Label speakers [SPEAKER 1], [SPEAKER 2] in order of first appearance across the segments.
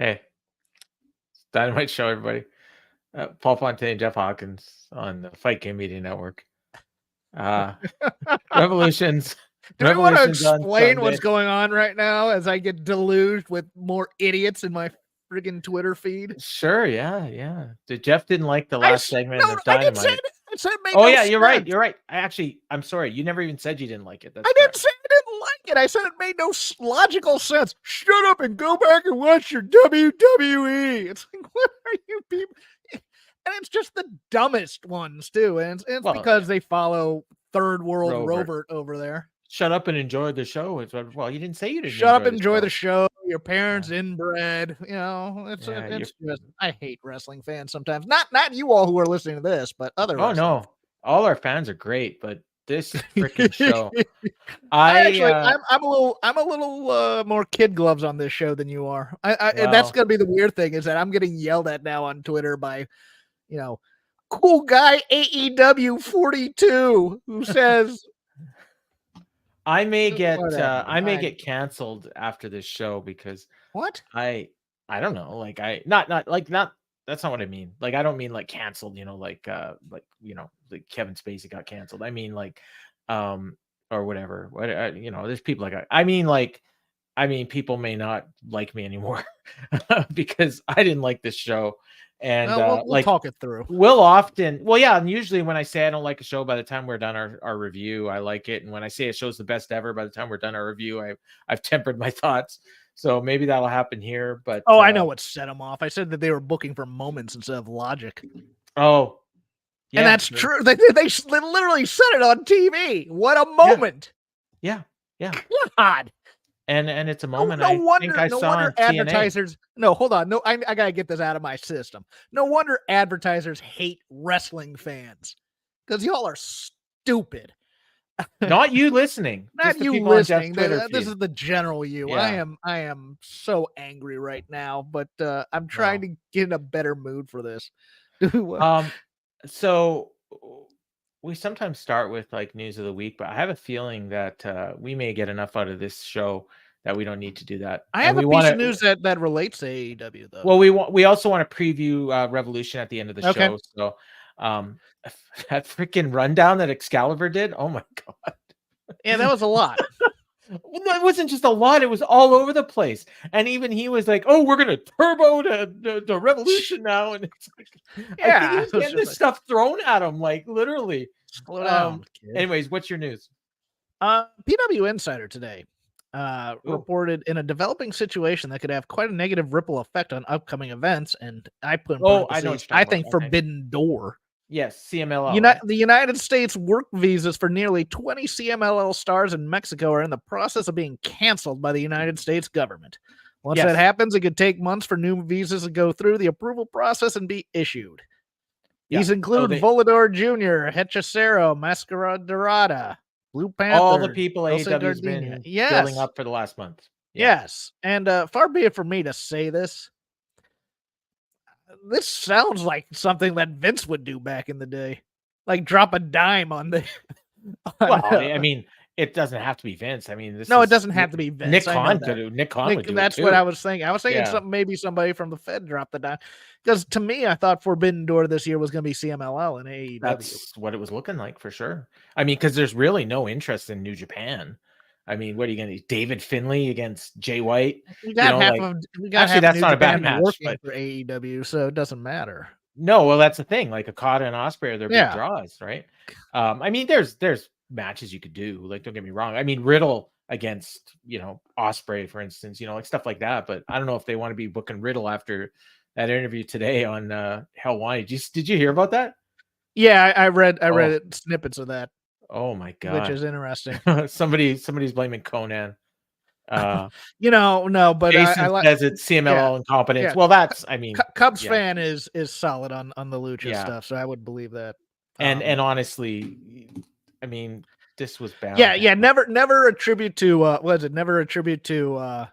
[SPEAKER 1] Hey, Dynamite show, everybody. Paul Fontaine, Jeff Hawkins on the Fight Game Media Network. Revolutions.
[SPEAKER 2] Do we want to
[SPEAKER 1] Revolutions on
[SPEAKER 2] explain what's
[SPEAKER 1] Sunday.
[SPEAKER 2] going on right now as I get deluged with more idiots in my friggin' Twitter feed?
[SPEAKER 1] Sure, yeah. Jeff didn't like the last segment of
[SPEAKER 2] I didn't say
[SPEAKER 1] Dynamite.
[SPEAKER 2] it. I said it made
[SPEAKER 1] Oh
[SPEAKER 2] no
[SPEAKER 1] yeah,
[SPEAKER 2] sense.
[SPEAKER 1] you're right. I'm sorry. You never even said you didn't like it. That's
[SPEAKER 2] I didn't say I didn't like it. I said it made no logical sense. Shut up and go back and watch your WWE. It's like, what are you people? And it's just the dumbest ones too, and it's because they follow third world Robert over there.
[SPEAKER 1] Shut up and enjoy the show. Well, you didn't say you didn't.
[SPEAKER 2] Shut up and enjoy the show. Your parents inbred. You know, it's I hate wrestling fans sometimes. Not you all who are listening to this, but other.
[SPEAKER 1] Oh no, all our fans are great, but this freaking show. I'm
[SPEAKER 2] a little more kid gloves on this show than you are. And that's gonna be the weird thing is that I'm getting yelled at now on Twitter by, cool guy AEW 42 who says.
[SPEAKER 1] I may get canceled after this show because I don't know, like not that's not what I mean. Like I don't mean like canceled, like like Kevin Spacey got canceled. I mean like or whatever. There's people like I mean people may not like me anymore because I didn't like this show. And
[SPEAKER 2] we'll talk it through.
[SPEAKER 1] And usually when I say I don't like a show, by the time we're done our review, I like it. And when I say a show's the best ever, by the time we're done our review, I've tempered my thoughts. So maybe that'll happen here. But
[SPEAKER 2] I know what set them off. I said that they were booking for moments instead of logic.
[SPEAKER 1] Oh,
[SPEAKER 2] yeah, and that's true. They literally said it on TV. What a moment!
[SPEAKER 1] Yeah.
[SPEAKER 2] God.
[SPEAKER 1] And it's a moment.
[SPEAKER 2] No wonder advertisers. No, hold on. No, I gotta get this out of my system. No wonder advertisers hate wrestling fans because y'all are stupid.
[SPEAKER 1] Not you listening.
[SPEAKER 2] Not you listening. This is the general you.
[SPEAKER 1] Yeah.
[SPEAKER 2] I am so angry right now, but I'm trying to get in a better mood for this.
[SPEAKER 1] So we sometimes start with like news of the week, but I have a feeling that we may get enough out of this show that we don't need to do that.
[SPEAKER 2] I have a piece of news that relates to AEW though.
[SPEAKER 1] Well, we also want to preview Revolution at the end of the show. So that freaking rundown that Excalibur did. Oh my God.
[SPEAKER 2] Yeah, that was a lot.
[SPEAKER 1] Well, it wasn't just a lot; it was all over the place. And even he was like, "Oh, we're gonna turbo the Revolution now," and it's like, I think he was getting this stuff thrown at him, like literally.
[SPEAKER 2] Slow down.
[SPEAKER 1] Anyways, what's your news?
[SPEAKER 2] PW Insider today reported in a developing situation that could have quite a negative ripple effect on upcoming events, and I put in I think Forbidden Door.
[SPEAKER 1] Yes, CMLL.
[SPEAKER 2] The United States work visas for nearly 20 CMLL stars in Mexico are in the process of being canceled by the United States government. Once that happens, it could take months for new visas to go through the approval process and be issued. These include Volador Jr., Hechicero, Mascara Dorada, Blue Panther,
[SPEAKER 1] all the people AEW's been building up for the last month.
[SPEAKER 2] Yes, and far be it for me to say this. This sounds like something that Vince would do back in the day, like drop a dime on the.
[SPEAKER 1] I mean, it doesn't have to be Vince. I mean,
[SPEAKER 2] it doesn't have to be Vince.
[SPEAKER 1] Nick Khan could do. Nick Khan would do.
[SPEAKER 2] That's what I was thinking. I was thinking maybe somebody from the Fed dropped the dime, because to me, I thought Forbidden Door this year was going to be CMLL and AEW.
[SPEAKER 1] That's what it was looking like for sure. I mean, because there's really no interest in New Japan. I mean, what are you going to do? David Finlay against Jay White?
[SPEAKER 2] We got that's not a bad match for AEW, so it doesn't matter.
[SPEAKER 1] No, well, that's the thing. Like Okada and Ospreay are their big draws, right? I mean, there's matches you could do. Like, don't get me wrong. I mean, Riddle against Ospreay, for instance, like stuff like that. But I don't know if they want to be booking Riddle after that interview today on Hell Why. Did you hear about that?
[SPEAKER 2] Yeah, I read snippets of that.
[SPEAKER 1] Oh my God,
[SPEAKER 2] which is interesting.
[SPEAKER 1] Somebody's blaming Conan.
[SPEAKER 2] No, but
[SPEAKER 1] Jason says it's CMLL incompetence. Yeah. Well, that's
[SPEAKER 2] Cubs fan is solid on the Lucha stuff, so I would believe that.
[SPEAKER 1] And honestly, I mean, this was bad.
[SPEAKER 2] Yeah. Never attribute to Never attribute to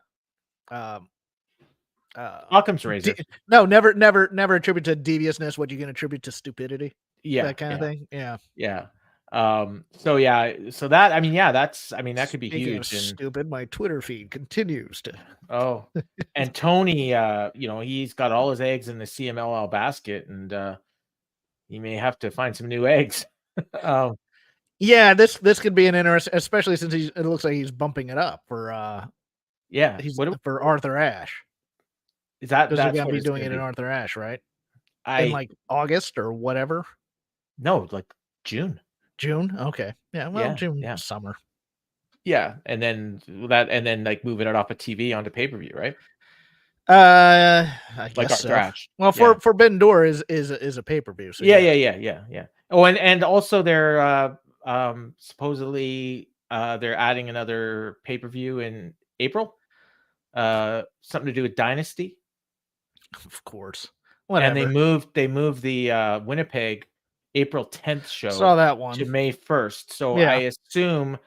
[SPEAKER 1] Occam's razor.
[SPEAKER 2] Never attribute to deviousness what you can attribute to stupidity.
[SPEAKER 1] Yeah,
[SPEAKER 2] that kind of thing. Yeah.
[SPEAKER 1] So yeah, so that I mean, yeah, that's I mean that could be
[SPEAKER 2] Speaking
[SPEAKER 1] huge.
[SPEAKER 2] Of stupid, my Twitter feed continues to.
[SPEAKER 1] And Tony, he's got all his eggs in the CMLL basket, and he may have to find some new eggs.
[SPEAKER 2] Yeah, this could be an interesting, especially since it looks like he's bumping it up for for Arthur Ashe.
[SPEAKER 1] Is that's
[SPEAKER 2] they're gonna
[SPEAKER 1] what
[SPEAKER 2] be
[SPEAKER 1] it's
[SPEAKER 2] doing
[SPEAKER 1] gonna
[SPEAKER 2] it in
[SPEAKER 1] be.
[SPEAKER 2] Arthur Ashe, right? In like August or whatever.
[SPEAKER 1] No, like June.
[SPEAKER 2] June? Okay. Yeah, well,
[SPEAKER 1] Yeah,
[SPEAKER 2] June,
[SPEAKER 1] yeah.
[SPEAKER 2] summer.
[SPEAKER 1] Yeah, and then like moving it off of TV onto pay-per-view, right?
[SPEAKER 2] I
[SPEAKER 1] Like
[SPEAKER 2] guess
[SPEAKER 1] Arthur
[SPEAKER 2] so.
[SPEAKER 1] Ashe.
[SPEAKER 2] Well, Forbidden Door is a pay-per-view. So
[SPEAKER 1] yeah. Oh, and also they're supposedly they're adding another pay-per-view in April. Something to do with Dynasty.
[SPEAKER 2] Of course.
[SPEAKER 1] Whatever. And they moved the Winnipeg April 10th show
[SPEAKER 2] Saw that one
[SPEAKER 1] to May 1st. So I assume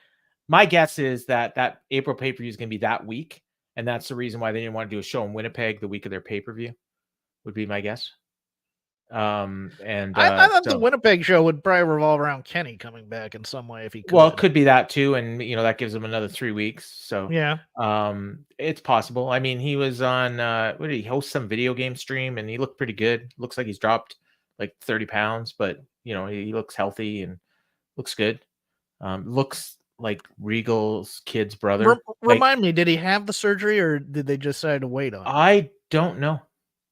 [SPEAKER 1] my guess is that April pay-per-view is going to be that week, and that's the reason why they didn't want to do a show in Winnipeg the week of their pay-per-view. Would be my guess. And
[SPEAKER 2] I thought the Winnipeg show would probably revolve around Kenny coming back in some way if he could.
[SPEAKER 1] Well, it could be that too, and that gives him another 3 weeks. So
[SPEAKER 2] yeah,
[SPEAKER 1] it's possible. I mean, he was on what did he host some video game stream, and he looked pretty good. Looks like he's dropped like 30 pounds, but he looks healthy and looks good. Looks like Regal's kid's brother.
[SPEAKER 2] Remind me, did he have the surgery or did they just decide to wait on it?
[SPEAKER 1] I don't know.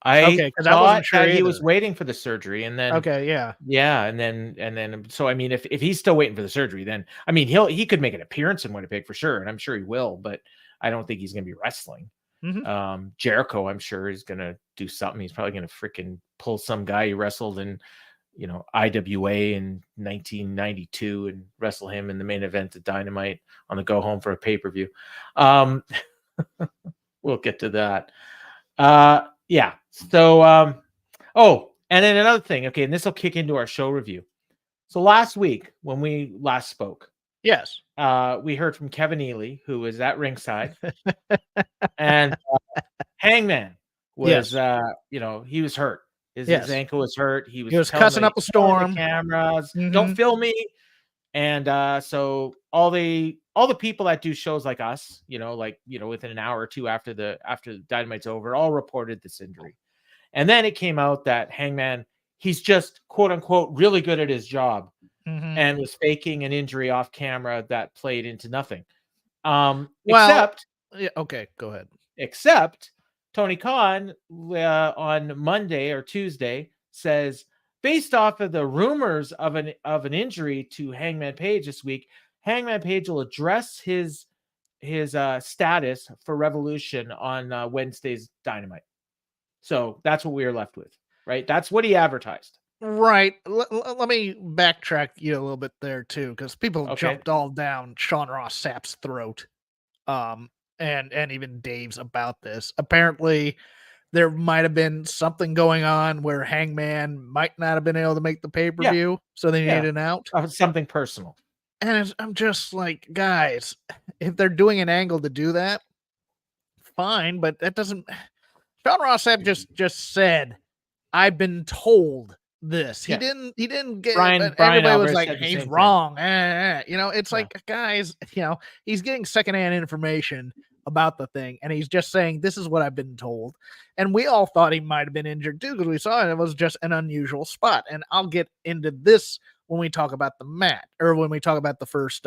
[SPEAKER 1] I thought that he was waiting for the surgery, and then and then so I mean, if he's still waiting for the surgery, then I mean he could make an appearance in Winnipeg for sure, and I'm sure he will, but I don't think he's going to be wrestling.
[SPEAKER 2] Mm-hmm.
[SPEAKER 1] Jericho, I'm sure, is going to do something. He's probably going to freaking pull some guy he wrestled in IWA in 1992 and wrestle him in the main event at Dynamite on the go home for a pay-per-view. We'll get to that. Yeah. So, and then another thing. Okay, and this will kick into our show review. So last week when we last spoke,
[SPEAKER 2] yes,
[SPEAKER 1] we heard from Kevin Ely, who was at ringside, and Hangman was, he was hurt. His ankle was hurt. He was
[SPEAKER 2] cussing up a storm.
[SPEAKER 1] Cameras, don't film me. And so all the people that do shows like us, within an hour or two after the Dynamite's over, all reported this injury. And then it came out that Hangman, he's just quote unquote really good at his job, and was faking an injury off camera that played into nothing. Except,
[SPEAKER 2] okay, go ahead.
[SPEAKER 1] Except Tony Khan on Monday or Tuesday says, based off of the rumors of an injury to Hangman Page this week, Hangman Page will address his status for Revolution on Wednesday's Dynamite. So that's what we are left with, right? That's what he advertised.
[SPEAKER 2] Right. Let me backtrack you a little bit there too, because people jumped all down Sean Ross Sapp's throat, and even Dave's about this. Apparently, there might have been something going on where Hangman might not have been able to make the pay-per-view, so they needed an out.
[SPEAKER 1] Something personal.
[SPEAKER 2] And I'm just like, guys, if they're doing an angle to do that, fine, but that doesn't. Sean Ross Sapp just said, "I've been told this." He didn't get.
[SPEAKER 1] Brian
[SPEAKER 2] everybody was like, "He's wrong." It's like, guys, he's getting secondhand information about the thing, and he's just saying, "This is what I've been told." And we all thought he might have been injured too, because we saw it was just an unusual spot. And I'll get into this when we talk about the mat, or when we talk about the first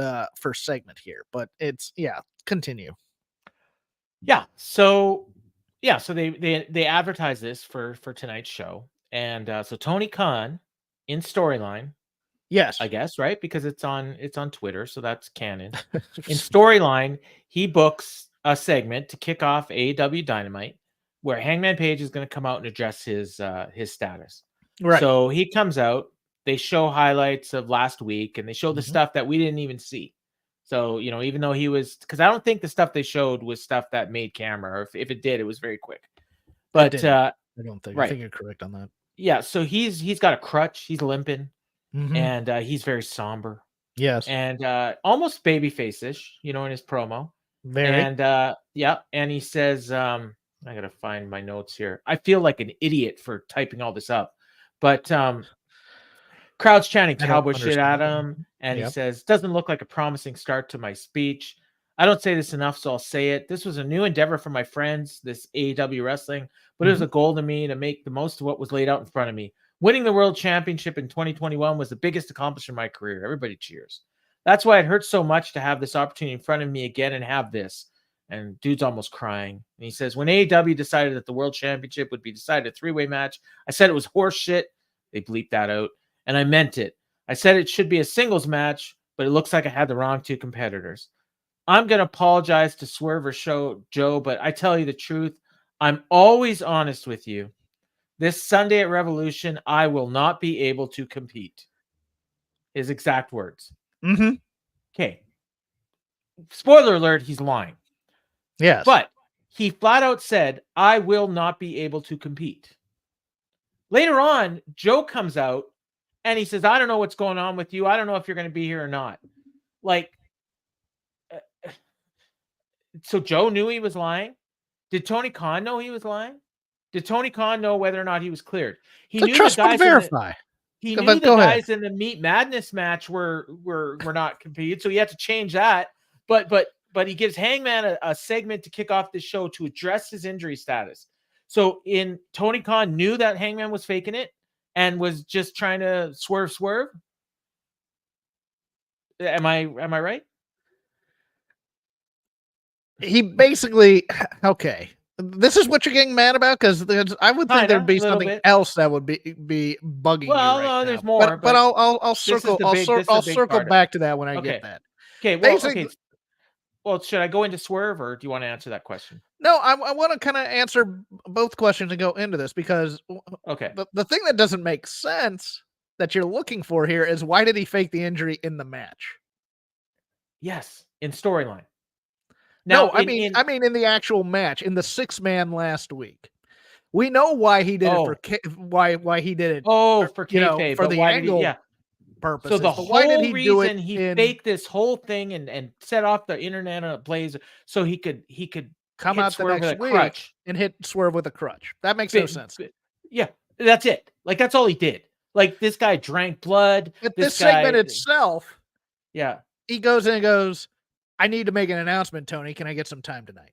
[SPEAKER 2] segment here. But continue.
[SPEAKER 1] So they advertise this for tonight's show, and so Tony Khan in storyline,
[SPEAKER 2] yes,
[SPEAKER 1] I guess, right, because it's on Twitter, so that's canon. In storyline, he books a segment to kick off AEW Dynamite, where Hangman Page is going to come out and address his status.
[SPEAKER 2] Right.
[SPEAKER 1] So he comes out. They show highlights of last week, and they show the stuff that we didn't even see. So, even though he was, because I don't think the stuff they showed was stuff that made camera, or if it did, it was very quick. But
[SPEAKER 2] I don't think. Right. I think you're correct on that.
[SPEAKER 1] Yeah. So he's got a crutch. He's limping, and he's very somber.
[SPEAKER 2] Yes.
[SPEAKER 1] And almost babyface-ish, in his promo.
[SPEAKER 2] Very.
[SPEAKER 1] And and he says, I gotta find my notes here. I feel like an idiot for typing all this up, but Crowd's chanting cowboy shit at him, and
[SPEAKER 2] Yep.
[SPEAKER 1] he says, "Doesn't look like a promising start to my speech. I don't say this enough, so I'll say it. This was a new endeavor for my friends, this AEW wrestling, but it was a goal to me to make the most of what was laid out in front of me. Winning the World Championship in 2021 was the biggest accomplishment in my career." Everybody cheers. "That's why it hurts so much to have this opportunity in front of me again and have this." And dude's almost crying. And he says, "When AEW decided that the World Championship would be decided a three-way match, I said it was horse shit." They bleeped that out. "And I meant it. I said it should be a singles match, but it looks like I had the wrong two competitors. I'm going to apologize to Swerve or Joe, but I tell you the truth. I'm always honest with you. This Sunday at Revolution, I will not be able to compete." His exact words. Okay. Spoiler alert, he's lying.
[SPEAKER 2] Yes.
[SPEAKER 1] But he flat out said, "I will not be able to compete." Later on, Joe comes out and he says, "I don't know what's going on with you. I don't know if you're going to be here or not." Like, so Joe knew he was lying? Did Tony Khan know he was lying? Did Tony Khan know whether or not he was cleared? He knew the guys
[SPEAKER 2] verify.
[SPEAKER 1] He knew the guys in the Meat Madness match were not competed, so he had to change that. But he gives Hangman a segment to kick off the show to address his injury status. So Tony Khan knew that Hangman was faking it and was just trying to swerve. Am I right?
[SPEAKER 2] He basically, okay. This is what you're getting mad about, because I would think there'd be something else that would be bugging you right now.
[SPEAKER 1] There's more,
[SPEAKER 2] but I'll circle back to that when I get that.
[SPEAKER 1] Okay, well, okay. Well, should I go into Swerve, or do you want to answer that question?
[SPEAKER 2] No, I want to kind of answer both questions and go into this, because the thing that doesn't make sense that you're looking for here is, why did he fake the injury in the match?
[SPEAKER 1] Yes, in storyline.
[SPEAKER 2] Now, I mean in the actual match, in the 6-man last week. We know why he did it why he did it.
[SPEAKER 1] For kayfabe,
[SPEAKER 2] for the angle purposes.
[SPEAKER 1] So the whole reason he faked this whole thing and set off the internet on a blaze so he could
[SPEAKER 2] come out the next week and hit Swerve with a crutch. That makes no sense.
[SPEAKER 1] Yeah, that's it. Like, that's all he did. Like, this guy drank blood.
[SPEAKER 2] But this segment itself,
[SPEAKER 1] yeah,
[SPEAKER 2] he goes in and goes, "I need to make an announcement, Tony. Can I get some time tonight?"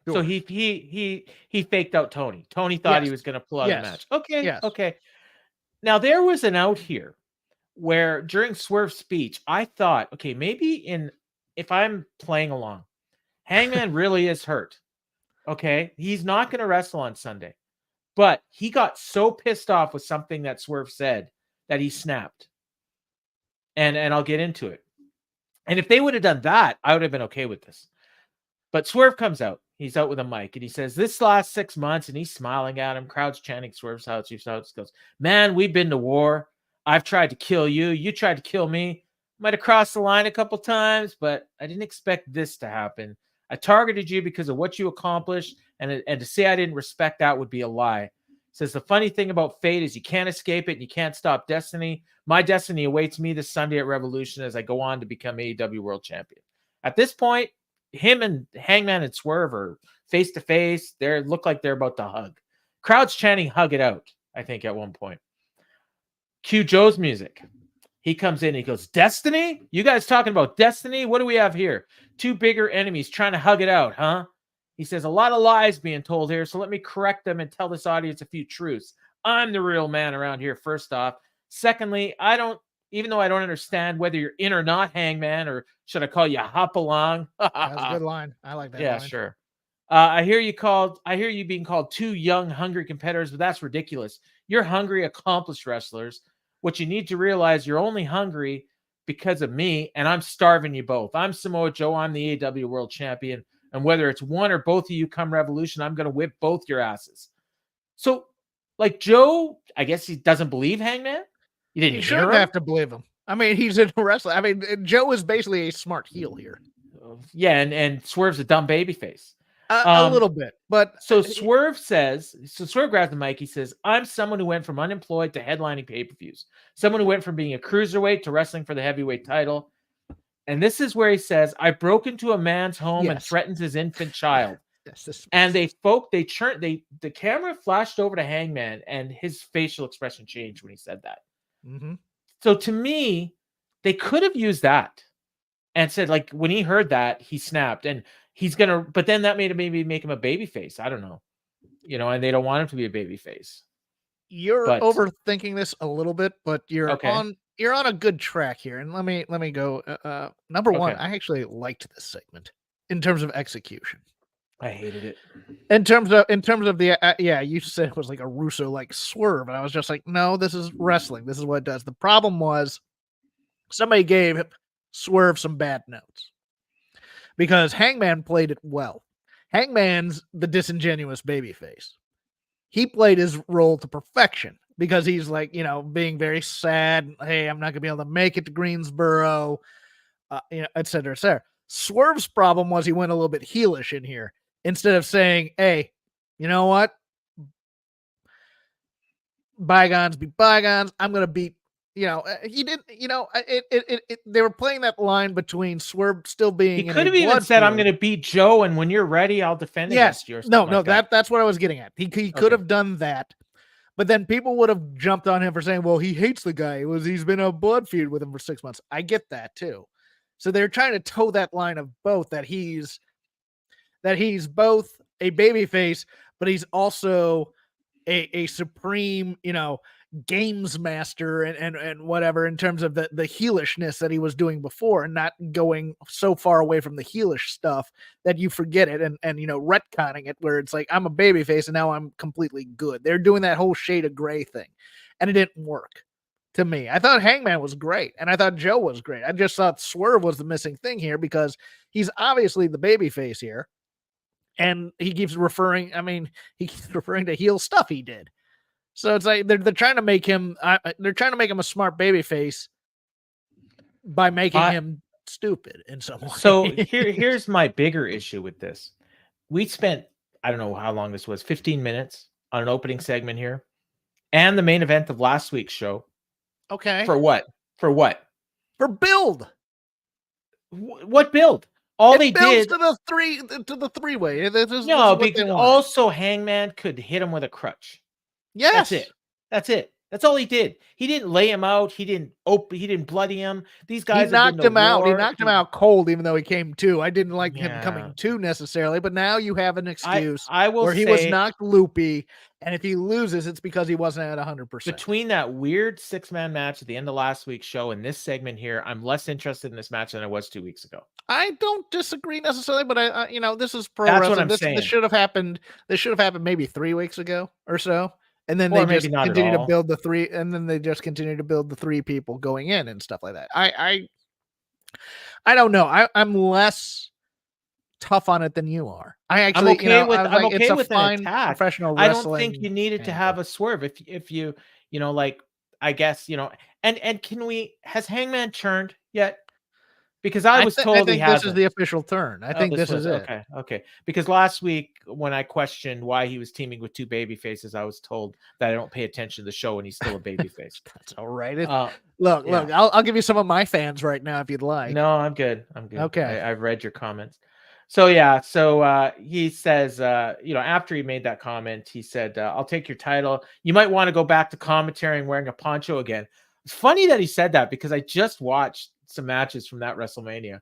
[SPEAKER 1] Sure. So he faked out Tony. Tony thought he was going to pull out a match. Okay. Now, there was an out here where during Swerve's speech, I thought, okay, maybe if I'm playing along, Hangman really is hurt. Okay. He's not going to wrestle on Sunday, but he got so pissed off with something that Swerve said that he snapped. And I'll get into it. And if they would have done that, I would have been okay with this. But Swerve comes out. He's out with a mic and he says, "This last 6 months," and he's smiling at him. Crowd's chanting Swerve's house. He goes, "Man, we've been to war. I've tried to kill you. You tried to kill me. Might have crossed the line a couple times, but I didn't expect this to happen. I targeted you because of what you accomplished, and to say I didn't respect that would be a lie." Says, "The funny thing about fate is you can't escape it and you can't stop destiny. My destiny awaits me this Sunday at Revolution as I go on to become AEW World Champion." At this point, him and Hangman and Swerve are face to face. They look like they're about to hug. Crowd's chanting "hug it out," I think, at one point. Cue Joe's music. He comes in, he goes, "Destiny? You guys talking about destiny? What do we have here? Two bigger enemies trying to hug it out, huh?" He says, "A lot of lies being told here, so let me correct them and tell this audience a few truths. I'm the real man around here, first off. Secondly, even though I don't understand whether you're in or not, Hangman, or should I call you hop along?"
[SPEAKER 2] That's a good line. I like that.
[SPEAKER 1] Yeah, line. Sure. I hear you being called two young, hungry competitors, but that's ridiculous. You're hungry, accomplished wrestlers. What you need to realize, you're only hungry because of me, and I'm starving you both. I'm Samoa Joe. I'm the AEW World Champion. And whether it's one or both of you come Revolution, I'm going to whip both your asses. So, like, Joe, I guess he doesn't believe Hangman.
[SPEAKER 2] You shouldn't have to believe him. I mean, he's a wrestler. I mean, Joe is basically a smart heel here.
[SPEAKER 1] Yeah, and Swerve's a dumb babyface.
[SPEAKER 2] A little bit, but
[SPEAKER 1] so Swerve grabs the mic. He says, "I'm someone who went from unemployed to headlining pay-per-views. Someone who went from being a cruiserweight to wrestling for the heavyweight title." And this is where he says, "I broke into a man's home and threatened his infant child." And the camera flashed over to Hangman, and his facial expression changed when he said that.
[SPEAKER 2] Mm-hmm.
[SPEAKER 1] So to me, they could have used that and said, like, when he heard that, he snapped, and he's gonna. But then that maybe make him a babyface. I don't know, and they don't want him to be a babyface.
[SPEAKER 2] You're overthinking this a little bit, but you're on a good track here. And let me go. Number one, I actually liked this segment in terms of execution.
[SPEAKER 1] I hated it.
[SPEAKER 2] In terms of the you said it was like a Russo like swerve, and I was just like, no, this is wrestling. This is what it does. The problem was somebody gave Swerve some bad notes because Hangman played it well. Hangman's the disingenuous babyface. He played his role to perfection because he's like, being very sad. Hey, I'm not gonna be able to make it to Greensboro, et cetera, et cetera. Swerve's problem was he went a little bit heelish in here. Instead of saying, hey, you know what? Bygones be bygones. I'm going to beat, he didn't, they were playing that line between Swerve still being.
[SPEAKER 1] He could have even said, I'm going to beat Joe, and when you're ready, I'll defend against you.
[SPEAKER 2] No, that's what I was getting at. He could have done that, but then people would have jumped on him for saying, well, he hates the guy. He's been a blood feud with him for 6 months. I get that too. So they're trying to toe that line of both, that he's both a babyface, but he's also a supreme, games master and whatever in terms of the heelishness that he was doing before, and not going so far away from the heelish stuff that you forget it and retconning it where it's like, I'm a babyface and now I'm completely good. They're doing that whole shade of gray thing, and it didn't work to me. I thought Hangman was great, and I thought Joe was great. I just thought Swerve was the missing thing here because he's obviously the babyface here. And he keeps referring to heel stuff he did. So it's like they're trying to make him a smart babyface by making him stupid in some way.
[SPEAKER 1] So here's my bigger issue with this. We spent, I don't know how long this was, 15 minutes on an opening segment here and the main event of last week's show.
[SPEAKER 2] Okay.
[SPEAKER 1] For what? For
[SPEAKER 2] build.
[SPEAKER 1] What build? All they did
[SPEAKER 2] to the three-way.
[SPEAKER 1] No, because also Hangman could hit him with a crutch.
[SPEAKER 2] Yes,
[SPEAKER 1] That's it. That's all he did. He didn't lay him out. He didn't bloody him. These guys
[SPEAKER 2] knocked him out. He knocked him out cold, even though he came to. I didn't like him coming to necessarily, but now you have an excuse where he was knocked loopy, and if he loses, it's because he wasn't at 100%. Between
[SPEAKER 1] that weird 6-man match at the end of last week's show and this segment here, I'm less interested in this match than I was 2 weeks ago.
[SPEAKER 2] I don't disagree necessarily, but I this is pro
[SPEAKER 1] That's
[SPEAKER 2] wrestling.
[SPEAKER 1] What I'm saying.
[SPEAKER 2] This should have happened. This should have happened maybe 3 weeks ago or so. And then they just continue to build the three, and then they just continue to build the 3 people going in and stuff like that. I don't know. I'm less tough on it than you are. I'm okay with an attack. Professional wrestling.
[SPEAKER 1] I don't think you needed to have a swerve if you I guess and has Hangman turned yet? Because I was told
[SPEAKER 2] I think this is the official turn. I think this is it.
[SPEAKER 1] Okay. Because last week when I questioned why he was teaming with 2 baby faces, I was told that I don't pay attention to the show and he's still a baby face.
[SPEAKER 2] That's all right. Look, I'll give you some of my fans right now if you'd like.
[SPEAKER 1] No, I'm good.
[SPEAKER 2] Okay.
[SPEAKER 1] I've read your comments. So he says, after he made that comment, he said, I'll take your title. You might want to go back to commentary and wearing a poncho again. It's funny that he said that because I just watched some matches from that WrestleMania.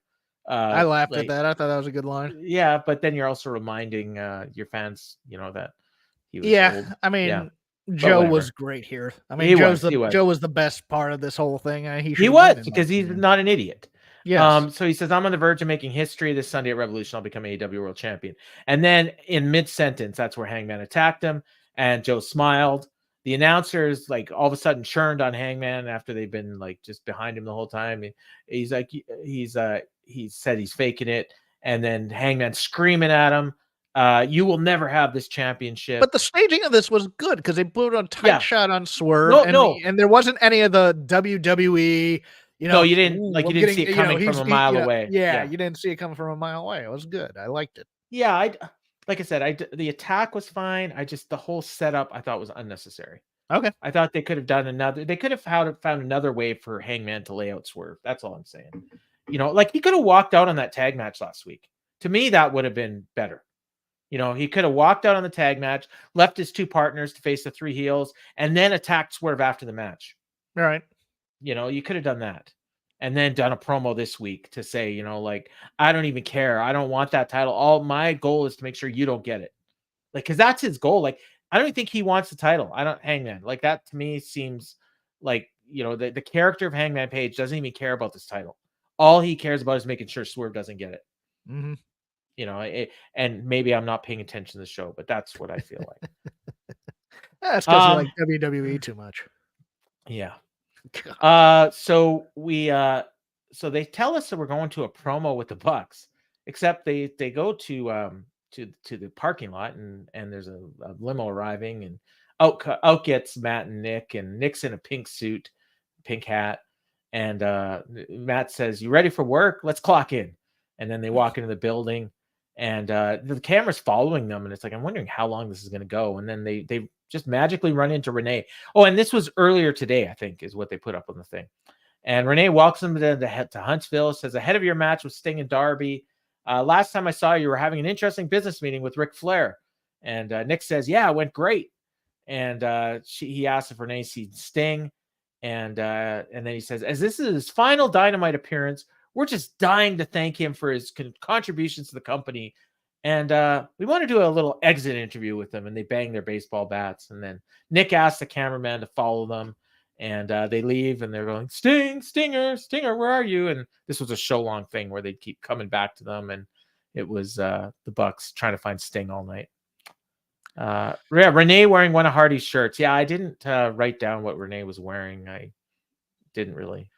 [SPEAKER 2] I laughed at that. I thought that was a good line.
[SPEAKER 1] Yeah, but then you're also reminding your fans, that he was old.
[SPEAKER 2] I mean, Joe was great here. I mean, Joe was the best part of this whole thing.
[SPEAKER 1] He was because he's not an idiot.
[SPEAKER 2] Yes.
[SPEAKER 1] So he says, I'm on the verge of making history this Sunday at Revolution. I'll become AEW World Champion. And then in mid-sentence, that's where Hangman attacked him, and Joe smiled. The announcers all of a sudden churned on Hangman after they've been just behind him the whole time. He said he's faking it, and then Hangman screaming at him, "You will never have this championship."
[SPEAKER 2] But the staging of this was good because they put a tight shot on Swerve, and there wasn't any of the WWE.
[SPEAKER 1] No, you didn't you didn't see it coming from a mile away.
[SPEAKER 2] Yeah, you didn't see it coming from a mile away. It was good. I liked it.
[SPEAKER 1] Yeah, like I said, the attack was fine. The whole setup I thought was unnecessary.
[SPEAKER 2] Okay.
[SPEAKER 1] I thought they could have done they could have found another way for Hangman to lay out Swerve. That's all I'm saying. He could have walked out on that tag match last week. To me, that would have been better. He could have walked out on the tag match, left his 2 partners to face the 3 heels, and then attacked Swerve after the match.
[SPEAKER 2] All right.
[SPEAKER 1] You could have done that. And then done a promo this week to say, like, I don't even care. I don't want that title. All my goal is to make sure you don't get it. Like, because that's his goal. Like, I don't think he wants the title. Hangman. Like, that to me seems like, the character of Hangman Page doesn't even care about this title. All he cares about is making sure Swerve doesn't get it.
[SPEAKER 2] Mm-hmm.
[SPEAKER 1] And maybe I'm not paying attention to the show, but that's what I feel like.
[SPEAKER 2] That's because you like WWE too much.
[SPEAKER 1] Yeah. So they tell us that we're going to a promo with the Bucks, except they go to the parking lot and there's a limo arriving, and out gets Matt and Nick, and Nick's in a pink suit, pink hat, and Matt says, "You ready for work? Let's clock in." And then they walk into the building, and the camera's following them, and it's like, I'm wondering how long this is going to go. And then they just magically run into Renee. Oh, and this was earlier today, I think, is what they put up on the thing. And Renee walks them to Huntsville, says, ahead of your match with Sting and Darby, last time I saw you were having an interesting business meeting with Ric Flair. And Nick says, yeah, it went great. And he asks if Renee sees Sting. And then he says, as this is his final Dynamite appearance, we're just dying to thank him for his contributions to the company. And we want to do a little exit interview with them. And they bang their baseball bats. And then Nick asks the cameraman to follow them. And they leave, and they're going, Stinger, where are you? And this was a show-long thing where they'd keep coming back to them. And it was the Bucks trying to find Sting all night. Renee wearing one of Hardy's shirts. Yeah, I didn't write down what Renee was wearing. I didn't really.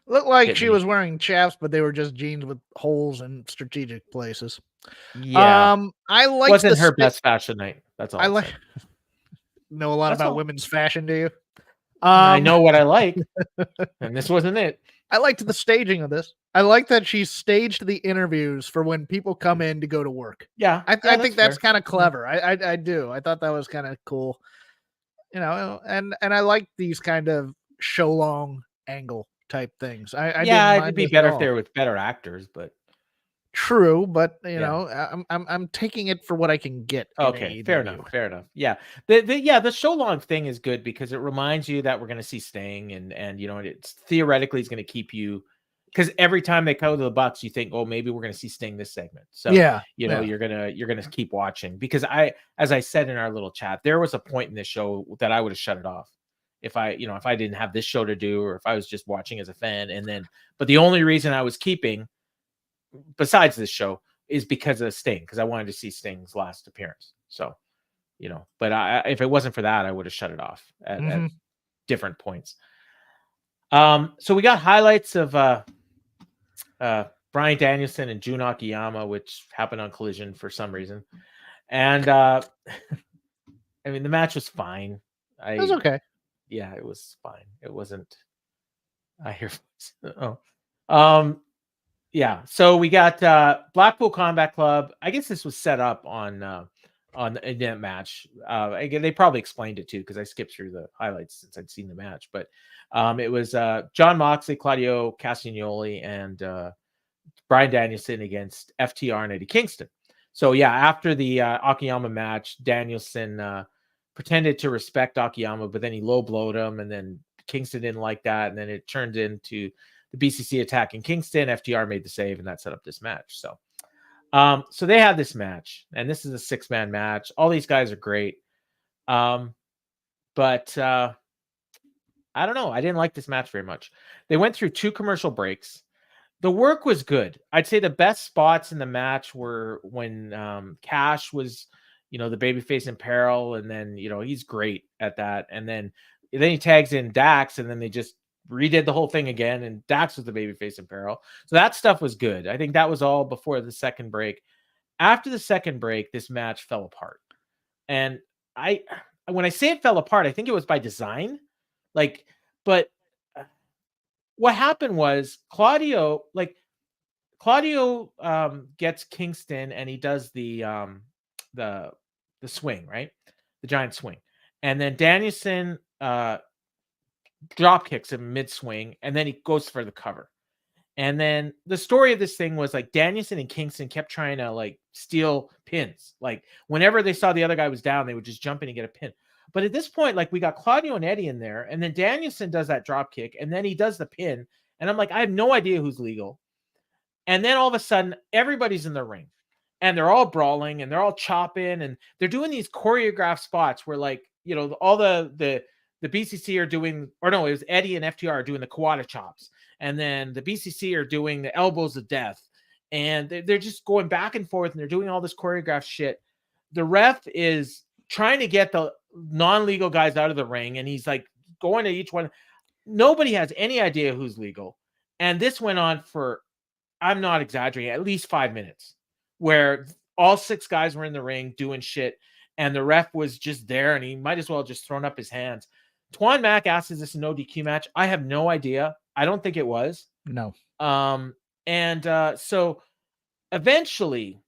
[SPEAKER 2] Looked like she was wearing chaps, but they were just jeans with holes in strategic places.
[SPEAKER 1] Yeah.
[SPEAKER 2] I like.
[SPEAKER 1] Wasn't her best fashion night. That's all.
[SPEAKER 2] I like. Know a lot about women's fashion, do you?
[SPEAKER 1] I know what I like, and this wasn't it.
[SPEAKER 2] I liked the staging of this. I like that she staged the interviews for when people come in to go to work.
[SPEAKER 1] Yeah,
[SPEAKER 2] I think that's kind of clever. I do. I thought that was kind of cool. And I like these kind of show long angle type things.
[SPEAKER 1] It'd be better if they were with better actors, but
[SPEAKER 2] true. But I'm taking it for what I can get.
[SPEAKER 1] Okay, fair enough. Yeah, the show long thing is good because it reminds you that we're going to see Sting, and it's theoretically is going to keep you, because every time they go to the Bucks, you think, oh, maybe we're going to see Sting this segment. So you're gonna keep watching, because as I said in our little chat, there was a point in this show that I would have shut it off if I didn't have this show to do, or if I was just watching as a fan. But the only reason I was keeping, besides this show, is because of Sting, because I wanted to see Sting's last appearance. So, but if it wasn't for that, I would have shut it off at different points. So we got highlights of Bryan Danielson and Jun Akiyama, which happened on Collision for some reason. And I mean, the match was fine.
[SPEAKER 2] It was okay.
[SPEAKER 1] Yeah, it was fine. It wasn't. I hear. Yeah, so we got Blackpool Combat Club. I guess this was set up on that match. Again, they probably explained it too, because I skipped through the highlights since I'd seen the match. But it was John Moxley, Claudio, Castagnoli, and Bryan Danielson against FTR and Eddie Kingston. So yeah, after the Akiyama match, Danielson pretended to respect Akiyama, but then he low blowed him, and then Kingston didn't like that, and then it turned into the BCC attacking Kingston. FTR made the save, and that set up this match. So they had this match, and this is a 6-man match. All these guys are great. But I don't know. I didn't like this match very much. They went through 2 commercial breaks. The work was good. I'd say the best spots in the match were when Cash was, the babyface in peril, and then, he's great at that. And then he tags in Dax, and then they just redid the whole thing again, and Dax was the babyface in peril. So that stuff was good. I think that was all before the second break. After the second break, this match fell apart. And when I say it fell apart, I think it was by design. But what happened was Claudio gets Kingston, and he does the swing, right? The giant swing. And then Danielson drop kicks him mid swing, and then he goes for the cover. And then the story of this thing was Danielson and Kingston kept trying to steal pins. Whenever they saw the other guy was down, they would just jump in and get a pin. But at this point, like we got Claudio and Eddie in there, and then Danielson does that drop kick, and then he does the pin, and I'm like, I have no idea who's legal. And then all of a sudden, everybody's in the ring, and they're all brawling, and they're all chopping, and they're doing these choreographed spots where, like, you know, all the BCC are doing, or no, it was Eddie and FTR are doing the Kawada chops, and then the BCC are doing the elbows of death, and they're just going back and forth, and they're doing all this choreographed shit. The ref is trying to get the non-legal guys out of the ring, and he's like going to each one. Nobody has any idea who's legal. And this went on for, I'm not exaggerating, at least 5 minutes, where all 6 guys were in the ring doing shit, and the ref was just there, and he might as well have just thrown up his hands. Twan Mack asks, is this a no DQ match? I have no idea. I don't think it was.
[SPEAKER 2] No.
[SPEAKER 1] So eventually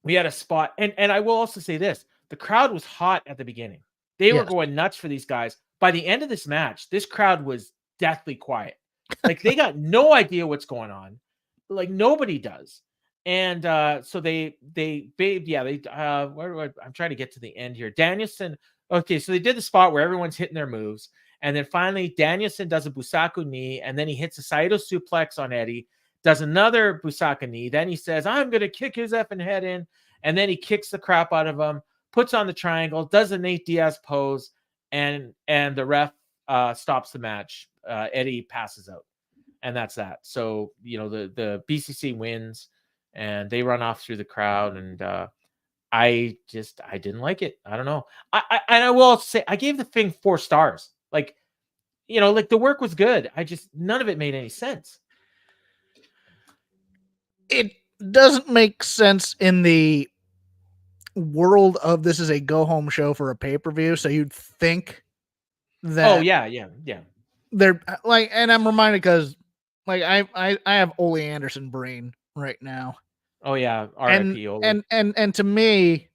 [SPEAKER 1] we had a spot, and I will also say this, the crowd was hot at the beginning. They were going nuts for these guys. By the end of this match, this crowd was deathly quiet. Like they got no idea what's going on. Like nobody does. And so I'm trying to get to the end here. Danielson. Okay, so they did the spot where everyone's hitting their moves. And then finally, Danielson does a Busaku knee, and then he hits a Saito suplex on Eddie, does another Busaku knee. Then he says, I'm going to kick his effing head in. And then he kicks the crap out of him, puts on the triangle, does a Nate Diaz pose, and the ref stops the match. Eddie passes out, and that's that. So, you know, the BCC wins, and they run off through the crowd, and I didn't like it. I don't know. I will say I gave the thing 4 stars. Like, you know, like the work was good. None of it made any sense.
[SPEAKER 2] It doesn't make sense in the world of this is a go home show for a pay-per-view. So you'd think that.
[SPEAKER 1] Oh yeah.
[SPEAKER 2] They're like, and I'm reminded because like I have Ole Anderson brain right now.
[SPEAKER 1] Oh yeah. R.I.P. Ole.
[SPEAKER 2] And to me,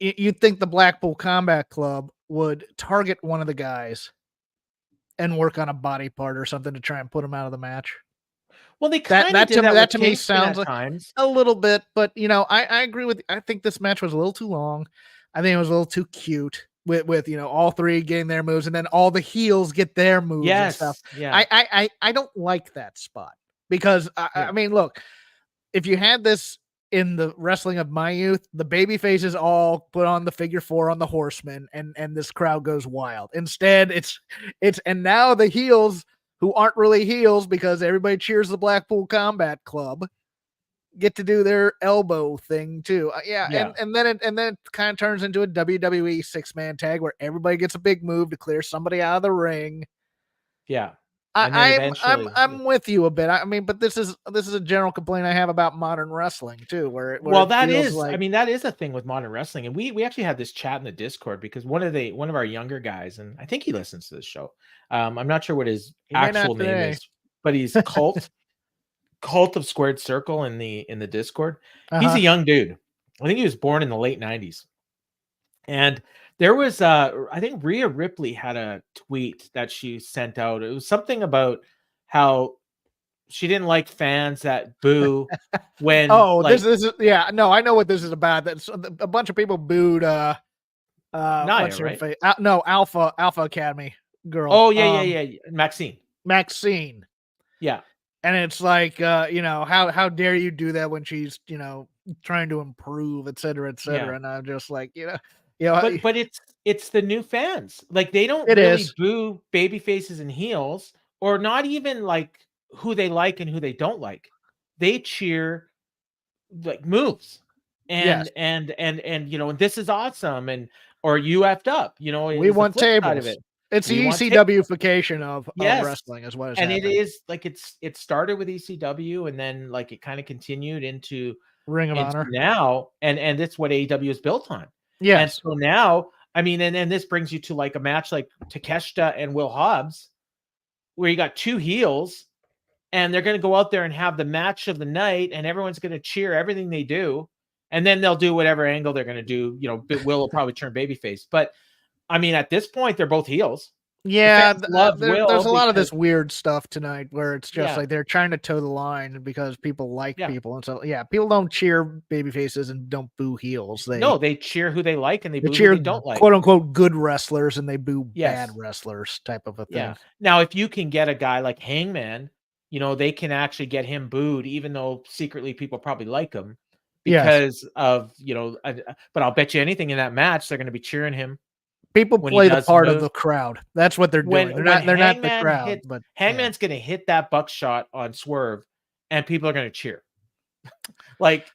[SPEAKER 2] you'd think the Blackpool Combat Club would target one of the guys and work on a body part or something to try and put him out of the match.
[SPEAKER 1] Well, they kind of did that to me
[SPEAKER 2] sounds like
[SPEAKER 1] times.
[SPEAKER 2] A little bit, but you know, I agree with. I think this match was a little too long. I think it was a little too cute with you know all 3 getting their moves and then all the heels get their moves and stuff.
[SPEAKER 1] Yeah.
[SPEAKER 2] I don't like that spot because I mean, look, if you had this in the wrestling of my youth, the baby faces all put on the figure 4 on the Horsemen, and this crowd goes wild. Instead, it's and now the heels, who aren't really heels because everybody cheers the Blackpool Combat Club, get to do their elbow thing too. And then it kind of turns into a WWE 6-man tag where everybody gets a big move to clear somebody out of the ring.
[SPEAKER 1] Yeah.
[SPEAKER 2] I'm with you a bit. I mean, but this is a general complaint I have about modern wrestling too, where
[SPEAKER 1] that is like, I mean, that is a thing with modern wrestling. And we actually had this chat in the Discord because one of our younger guys, and I think he listens to this show. I'm not sure what his actual name is, but he's Cult of Squared Circle in the Discord. He's a young dude. I think he was born in the late 90s. And there was, I think Rhea Ripley had a tweet that she sent out. It was something about how she didn't like fans that boo when.
[SPEAKER 2] This is I know what this is about. That's a bunch of people booed. Naya, what's her face? No, Alpha Academy girl.
[SPEAKER 1] Oh yeah, Maxine. Yeah,
[SPEAKER 2] and it's like, you know, how dare you do that when she's, you know, trying to improve, et cetera, et cetera. Yeah. And I'm just like, you know.
[SPEAKER 1] But it's the new fans. Like they don't really boo baby faces and heels, or not even like who they like and who they don't like. They cheer like moves and you know, and this is awesome, and or you effed up. You know,
[SPEAKER 2] we want tables. It's the ECW-fication of wrestling is what it's happening.
[SPEAKER 1] It is like it started with ECW and then like it kind of continued into
[SPEAKER 2] Ring of Honor
[SPEAKER 1] now, and that's what AEW is built on.
[SPEAKER 2] Yeah.
[SPEAKER 1] And so now, I mean, and this brings you to like a match like Takeshita and Will Hobbs, where you got 2 heels, and they're going to go out there and have the match of the night, and everyone's going to cheer everything they do, and then they'll do whatever angle they're going to do. You know, Will probably turn babyface, but I mean, at this point, they're both heels.
[SPEAKER 2] Yeah,
[SPEAKER 1] love Will.
[SPEAKER 2] There's a lot of this weird stuff tonight where it's just like they're trying to toe the line because people like people, and so people don't cheer baby faces and don't boo heels.
[SPEAKER 1] They cheer who they like and they boo
[SPEAKER 2] cheer
[SPEAKER 1] who they don't like.
[SPEAKER 2] Quote unquote good wrestlers and they boo bad wrestlers type of a thing.
[SPEAKER 1] Yeah. Now, if you can get a guy like Hangman, they can actually get him booed, even though secretly people probably like him because of but I'll bet you anything in that match they're going to be cheering him.
[SPEAKER 2] People play the part of the crowd. That's what they're doing. They're not the crowd. But
[SPEAKER 1] Hangman's going to hit that buckshot on Swerve, and people are going to cheer, like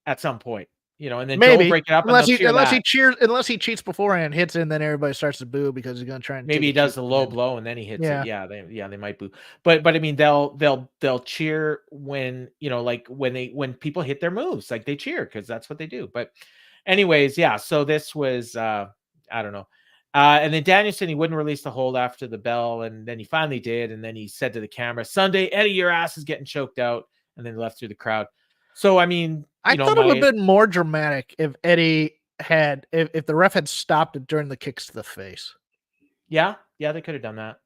[SPEAKER 1] at some point, and then
[SPEAKER 2] maybe
[SPEAKER 1] Joe break it up
[SPEAKER 2] unless he cheats beforehand, hits it, and then everybody starts to boo because he's going to try and
[SPEAKER 1] maybe he does the low blow and then he hits it. Yeah, they might boo, but I mean they'll cheer when like when people hit their moves, like they cheer because that's what they do. But anyways, so this was. I don't know. And then Danielson, he wouldn't release the hold after the bell. And then he finally did. And then he said to the camera, Sunday, Eddie, your ass is getting choked out. And then left through the crowd. So, I mean,
[SPEAKER 2] I thought it would have been more dramatic if Eddie had, if the ref had stopped it during the kicks to the face.
[SPEAKER 1] Yeah, they could have done that.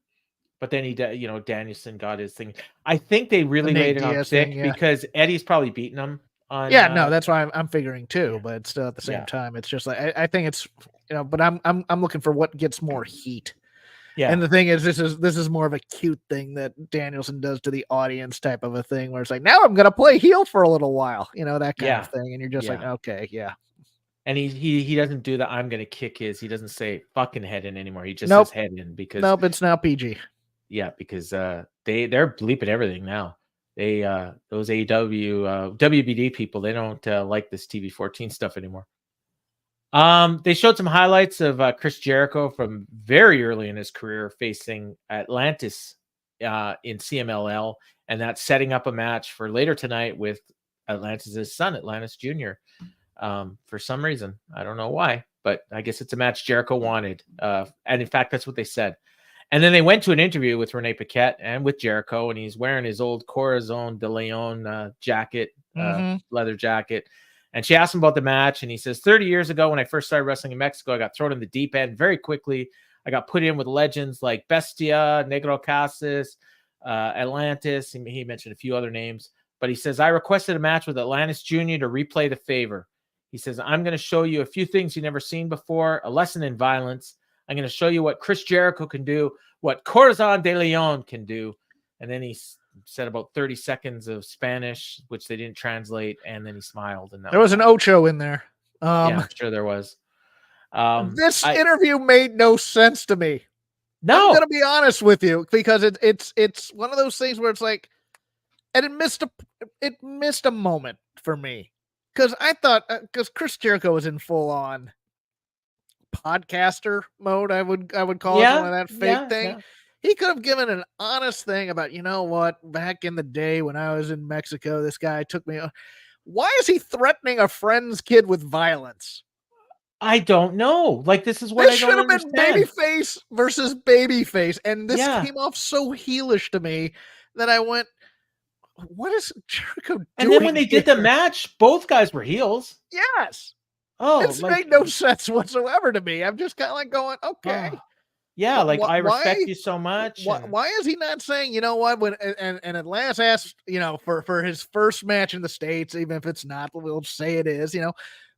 [SPEAKER 1] But then he, Danielson got his thing. I think they really laid it on thick because Eddie's probably beating him.
[SPEAKER 2] That's why I'm figuring too, but still at the same time, it's just like I think it's but I'm looking for what gets more heat. Yeah, and the thing is, this is more of a cute thing that Danielson does to the audience type of a thing, where it's like, now I'm gonna play heel for a little while, that kind of thing, and you're just like, okay,
[SPEAKER 1] And he doesn't do that. I'm gonna kick his. He doesn't say fucking head in anymore. He just says head in because
[SPEAKER 2] it's now PG.
[SPEAKER 1] Yeah, because they're bleeping everything now. They those AEW WBD people, they don't like this TV-14 stuff anymore. They showed some highlights of Chris Jericho from very early in his career facing Atlantis in CMLL, and that's setting up a match for later tonight with Atlantis' son, Atlantis Jr. For some reason, I don't know why, but I guess it's a match Jericho wanted, and in fact, that's what they said. And then they went to an interview with Renee Paquette and with Jericho, and he's wearing his old Corazon de Leon jacket, leather jacket. And she asked him about the match, and he says, 30 years ago, when I first started wrestling in Mexico, I got thrown in the deep end very quickly. I got put in with legends like Bestia, Negro Casas, Atlantis. He mentioned a few other names. But he says, I requested a match with Atlantis Jr. to replay the favor. He says, I'm going to show you a few things you've never seen before, a lesson in violence. I'm going to show you what Chris Jericho can do, what Corazon de Leon can do. And then he said about 30 seconds of Spanish, which they didn't translate. And then he smiled. And
[SPEAKER 2] there was an Ocho in there.
[SPEAKER 1] I'm sure there was.
[SPEAKER 2] This interview made no sense to me.
[SPEAKER 1] No,
[SPEAKER 2] I'm going to be honest with you, because it's one of those things where it's like, and it missed a moment for me. Because I thought, because Chris Jericho was in full on podcaster mode, I would call it, one of that fake thing. Yeah. He could have given an honest thing about, what, back in the day when I was in Mexico, this guy took me. Why is he threatening a friend's kid with violence?
[SPEAKER 1] I don't know. Like, this is what I don't understand.
[SPEAKER 2] This should have been babyface versus babyface, and this came off so heelish to me that I went, what is Jericho doing?
[SPEAKER 1] And then when they did the match, both guys were heels.
[SPEAKER 2] Yes.
[SPEAKER 1] Oh,
[SPEAKER 2] this made no sense whatsoever to me. I'm just kind of like going, okay.
[SPEAKER 1] Yeah, like, I respect you so much.
[SPEAKER 2] Why is he not saying, you know what, when and Atlantis asked, for his first match in the States, even if it's not, we'll say it is,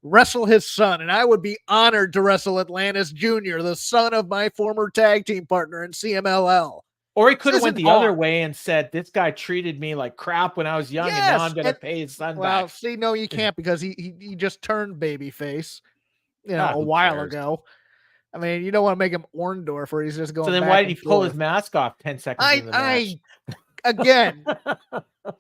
[SPEAKER 2] wrestle his son, and I would be honored to wrestle Atlantis Jr., the son of my former tag team partner in CMLL.
[SPEAKER 1] Or he could have went the other way and said, this guy treated me like crap when I was young, and now I'm going to pay his son back. Well,
[SPEAKER 2] see, no, you can't, because he just turned babyface, a while ago. I mean, you don't want to make him Orndorff, or he's just going.
[SPEAKER 1] So then, why did he pull his mask off 10 seconds into the match?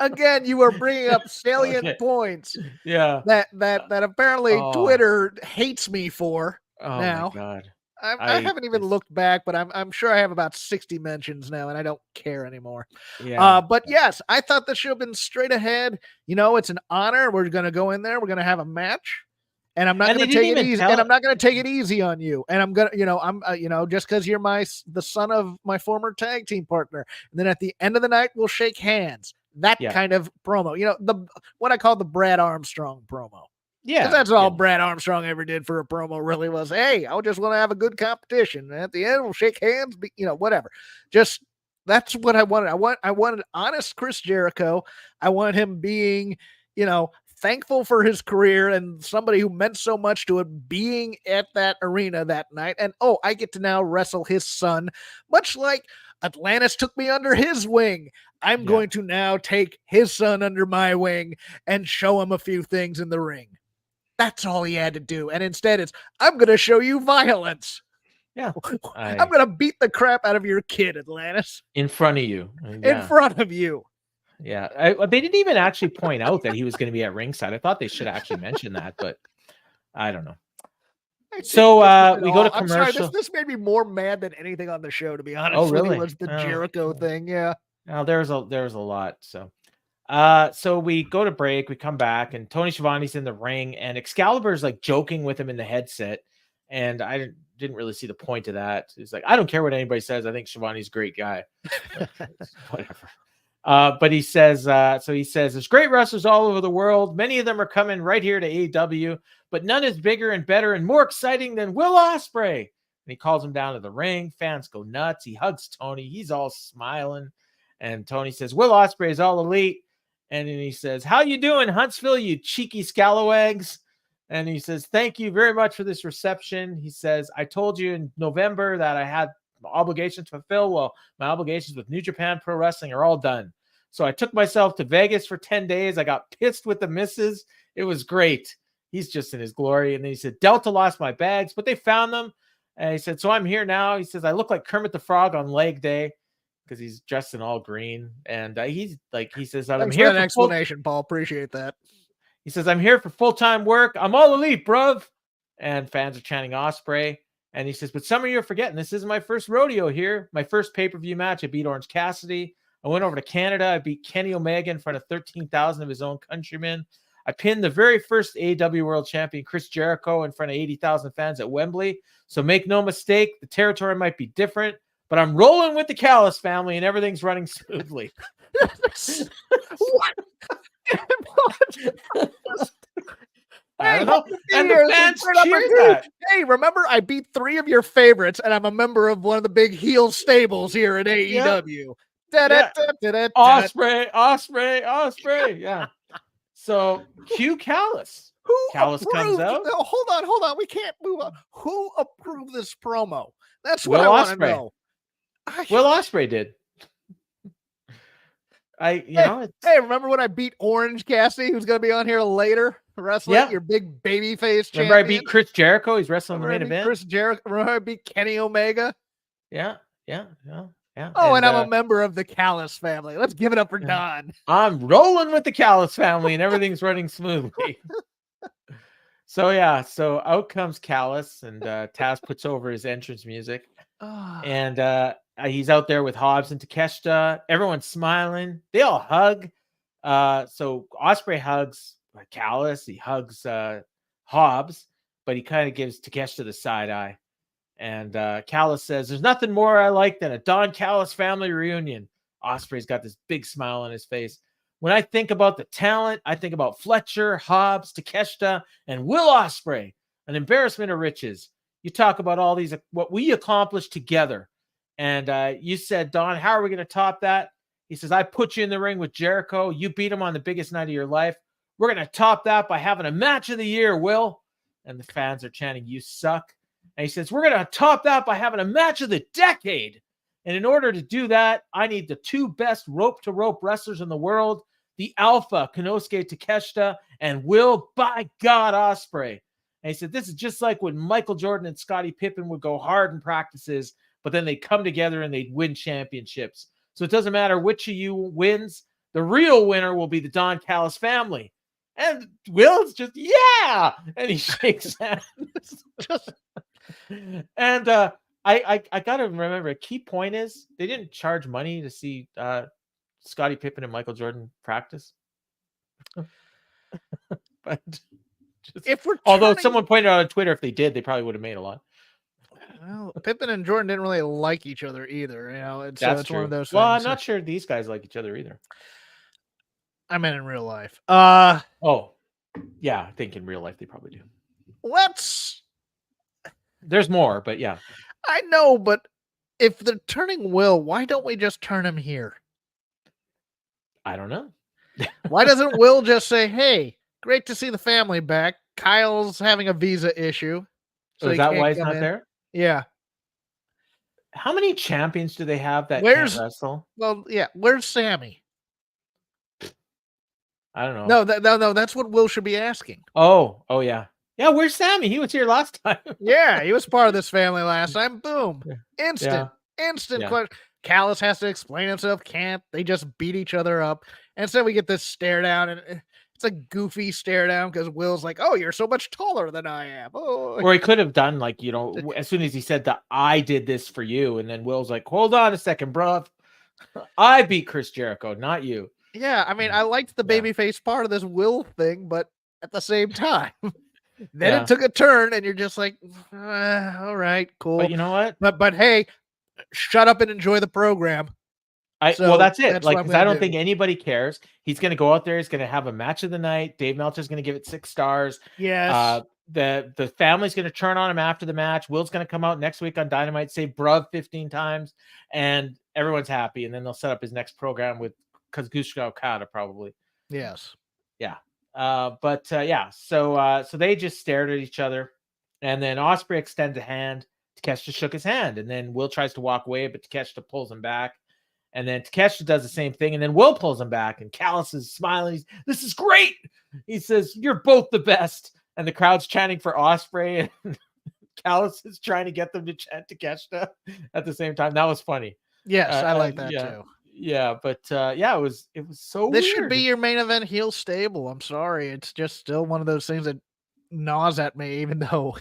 [SPEAKER 2] Again, you are bringing up salient points.
[SPEAKER 1] Yeah,
[SPEAKER 2] that apparently Twitter hates me for.
[SPEAKER 1] Oh
[SPEAKER 2] now.
[SPEAKER 1] My God.
[SPEAKER 2] I haven't even looked back, but I'm sure I have about 60 mentions now, and I don't care anymore.
[SPEAKER 1] Yeah.
[SPEAKER 2] But yes, I thought this should have been straight ahead. It's an honor. We're going to go in there. We're going to have a match, and I'm not going to take it easy. And I'm not going to take it easy on you. And I'm going to, I'm, just because you're the son of my former tag team partner. And then at the end of the night, we'll shake hands. That kind of promo. What I call the Brad Armstrong promo.
[SPEAKER 1] Yeah,
[SPEAKER 2] that's all Brad Armstrong ever did for a promo. Really was, hey, I just want to have a good competition. And at the end, we'll shake hands. Whatever. Just that's what I wanted. I wanted honest Chris Jericho. I wanted him being, thankful for his career and somebody who meant so much to it being at that arena that night. And I get to now wrestle his son, much like Atlantis took me under his wing. I'm going to now take his son under my wing and show him a few things in the ring. That's all he had to do. And instead it's, I'm going to show you violence.
[SPEAKER 1] Yeah.
[SPEAKER 2] I'm going to beat the crap out of your kid, Atlantis.
[SPEAKER 1] In front of you.
[SPEAKER 2] In front of you.
[SPEAKER 1] Yeah. They didn't even actually point out that he was going to be at ringside. I thought they should actually mention that, but I don't know. So we go to commercial.
[SPEAKER 2] I'm sorry, this made me more mad than anything on the show, to be honest.
[SPEAKER 1] Oh, really?
[SPEAKER 2] It was the Jericho thing. Yeah.
[SPEAKER 1] Now there's a lot. So so we go to break, we come back, and Tony Schiavone's in the ring, and Excalibur's like joking with him in the headset, and I didn't really see the point of that. He's like, I don't care what anybody says. I think Schiavone's a great guy. Whatever. But he says, there's great wrestlers all over the world. Many of them are coming right here to AEW, but none is bigger and better and more exciting than Will Ospreay. And he calls him down to the ring. Fans go nuts. He hugs Tony. He's all smiling. And Tony says, Will Ospreay is all elite. And then he says, how you doing, Huntsville, you cheeky scalawags? And he says, thank you very much for this reception. He says, I told you in November that I had obligations to fulfill. Well, my obligations with New Japan Pro Wrestling are all done. So I took myself to Vegas for 10 days. I got pissed with the missus. It was great. He's just in his glory. And then he said, Delta lost my bags, but they found them. And he said, so I'm here now. He says, I look like Kermit the Frog on leg day, because he's dressed in all green. And he says, I'm here for
[SPEAKER 2] explanation, Paul. Appreciate that.
[SPEAKER 1] He says, I'm here for full-time work. I'm all elite, bruv. And fans are chanting Ospreay. And he says, but some of you are forgetting, this isn't my first rodeo here. My first pay-per-view match, I beat Orange Cassidy. I went over to Canada. I beat Kenny Omega in front of 13,000 of his own countrymen. I pinned the very first AEW World Champion, Chris Jericho, in front of 80,000 fans at Wembley. So make no mistake, the territory might be different, but I'm rolling with the Callis family and everything's running smoothly.
[SPEAKER 2] What?
[SPEAKER 1] I don't know. And the fans cheered that.
[SPEAKER 2] Hey, remember I beat 3 of your favorites, and I'm a member of one of the big heel stables here at AEW.
[SPEAKER 1] Ospreay. Yeah. So cue Callis. Callis comes out.
[SPEAKER 2] No, hold on. We can't move on. Who approved this promo? That's what I want to know.
[SPEAKER 1] Will Ospreay did. Hey,
[SPEAKER 2] remember when I beat Orange Cassidy, who's going to be on here later wrestling? Your big baby face champion.
[SPEAKER 1] Remember I beat Chris Jericho? He's wrestling the main event.
[SPEAKER 2] Chris Jericho. Remember I beat Kenny Omega?
[SPEAKER 1] Yeah.
[SPEAKER 2] Oh, and I'm a member of the Callis family. Let's give it up for Don.
[SPEAKER 1] I'm rolling with the Callis family, and everything's running smoothly. So out comes Callis, and Taz puts over his entrance music. And he's out there with Hobbs and Takeshita. Everyone's smiling. They all hug. So Ospreay hugs Callis. He hugs Hobbs, but he kind of gives Takeshita the side eye. And Callis says, there's nothing more I like than a Don Callis family reunion. Ospreay's got this big smile on his face. When I think about the talent, I think about Fletcher, Hobbs, Takeshita, and Will Ospreay, an embarrassment of riches. You talk about all these, what we accomplished together. And you said, Don, how are we going to top that? He says, I put you in the ring with Jericho. You beat him on the biggest night of your life. We're going to top that by having a match of the year, Will. And the fans are chanting, you suck. And he says, we're going to top that by having a match of the decade. And in order to do that, I need the 2 best rope-to-rope wrestlers in the world, the Alpha, Konosuke Takeshita, and Will, by God, Ospreay. And he said, this is just like when Michael Jordan and Scottie Pippen would go hard in practices, but then they'd come together and they'd win championships. So it doesn't matter which of you wins. The real winner will be the Don Callis family. And Will's just, yeah! And he shakes hands. And I got to remember, a key point is they didn't charge money to see Scottie Pippen and Michael Jordan practice. But although someone pointed out on Twitter, if they did, they probably would have made a lot.
[SPEAKER 2] Well, Pippen and Jordan didn't really like each other either.
[SPEAKER 1] That's
[SPEAKER 2] true. One of those things.
[SPEAKER 1] Well, I'm not sure these guys like each other either.
[SPEAKER 2] I meant in real life.
[SPEAKER 1] Yeah, I think in real life they probably do. There's more, but yeah.
[SPEAKER 2] I know, but if they're turning Will, why don't we just turn him here?
[SPEAKER 1] I don't know.
[SPEAKER 2] Why doesn't Will just say, "Hey, great to see the family back. Kyle's having a visa issue, so
[SPEAKER 1] Is
[SPEAKER 2] he
[SPEAKER 1] that
[SPEAKER 2] can't
[SPEAKER 1] why he's
[SPEAKER 2] come
[SPEAKER 1] not
[SPEAKER 2] in."
[SPEAKER 1] there?
[SPEAKER 2] Yeah.
[SPEAKER 1] How many champions do they have that can't wrestle?
[SPEAKER 2] Well, yeah. Where's Sammy?
[SPEAKER 1] I don't know.
[SPEAKER 2] No. That's what Will should be asking.
[SPEAKER 1] Oh, yeah. Yeah, where's Sammy? He was here last time.
[SPEAKER 2] Yeah, he was part of this family last time. Boom. Instant
[SPEAKER 1] Yeah.
[SPEAKER 2] question. Callis has to explain himself. Can't. They just beat each other up. And so we get this stare down, and it's a goofy stare down because Will's like, "Oh, you're so much taller than I am." Oh.
[SPEAKER 1] Or he could have done like, as soon as he said that I did this for you, and then Will's like, "Hold on a second, bro. I beat Chris Jericho, not you."
[SPEAKER 2] Yeah, I mean, I liked the babyface part of this Will thing, but at the same time, then it took a turn, and you're just like, all right, cool.
[SPEAKER 1] But you know what?
[SPEAKER 2] But hey, shut up and enjoy the program.
[SPEAKER 1] Well, that's it. Like, because I don't think anybody cares. He's going to go out there. He's going to have a match of the night. Dave Meltzer's going to give it 6 stars.
[SPEAKER 2] Yes.
[SPEAKER 1] The family's going to turn on him after the match. Will's going to come out next week on Dynamite, say bruv 15 times, and everyone's happy. And then they'll set up his next program with Kazuchika Okada probably.
[SPEAKER 2] Yes.
[SPEAKER 1] Yeah. So they just stared at each other, and then Ospreay extends a hand. Takeshita shook his hand, and then Will tries to walk away, but Takeshita pulls him back. And then Takeshita does the same thing, and then Will pulls him back, and Callis is smiling. This is great. He says, "You're both the best." And the crowd's chanting for Ospreay, and Callis is trying to get them to chant Takeshita at the same time. That was funny.
[SPEAKER 2] Yes, I like that too.
[SPEAKER 1] Yeah, but it was so
[SPEAKER 2] this
[SPEAKER 1] weird.
[SPEAKER 2] Should be your main event heel stable. I'm sorry. It's just still one of those things that gnaws at me, even though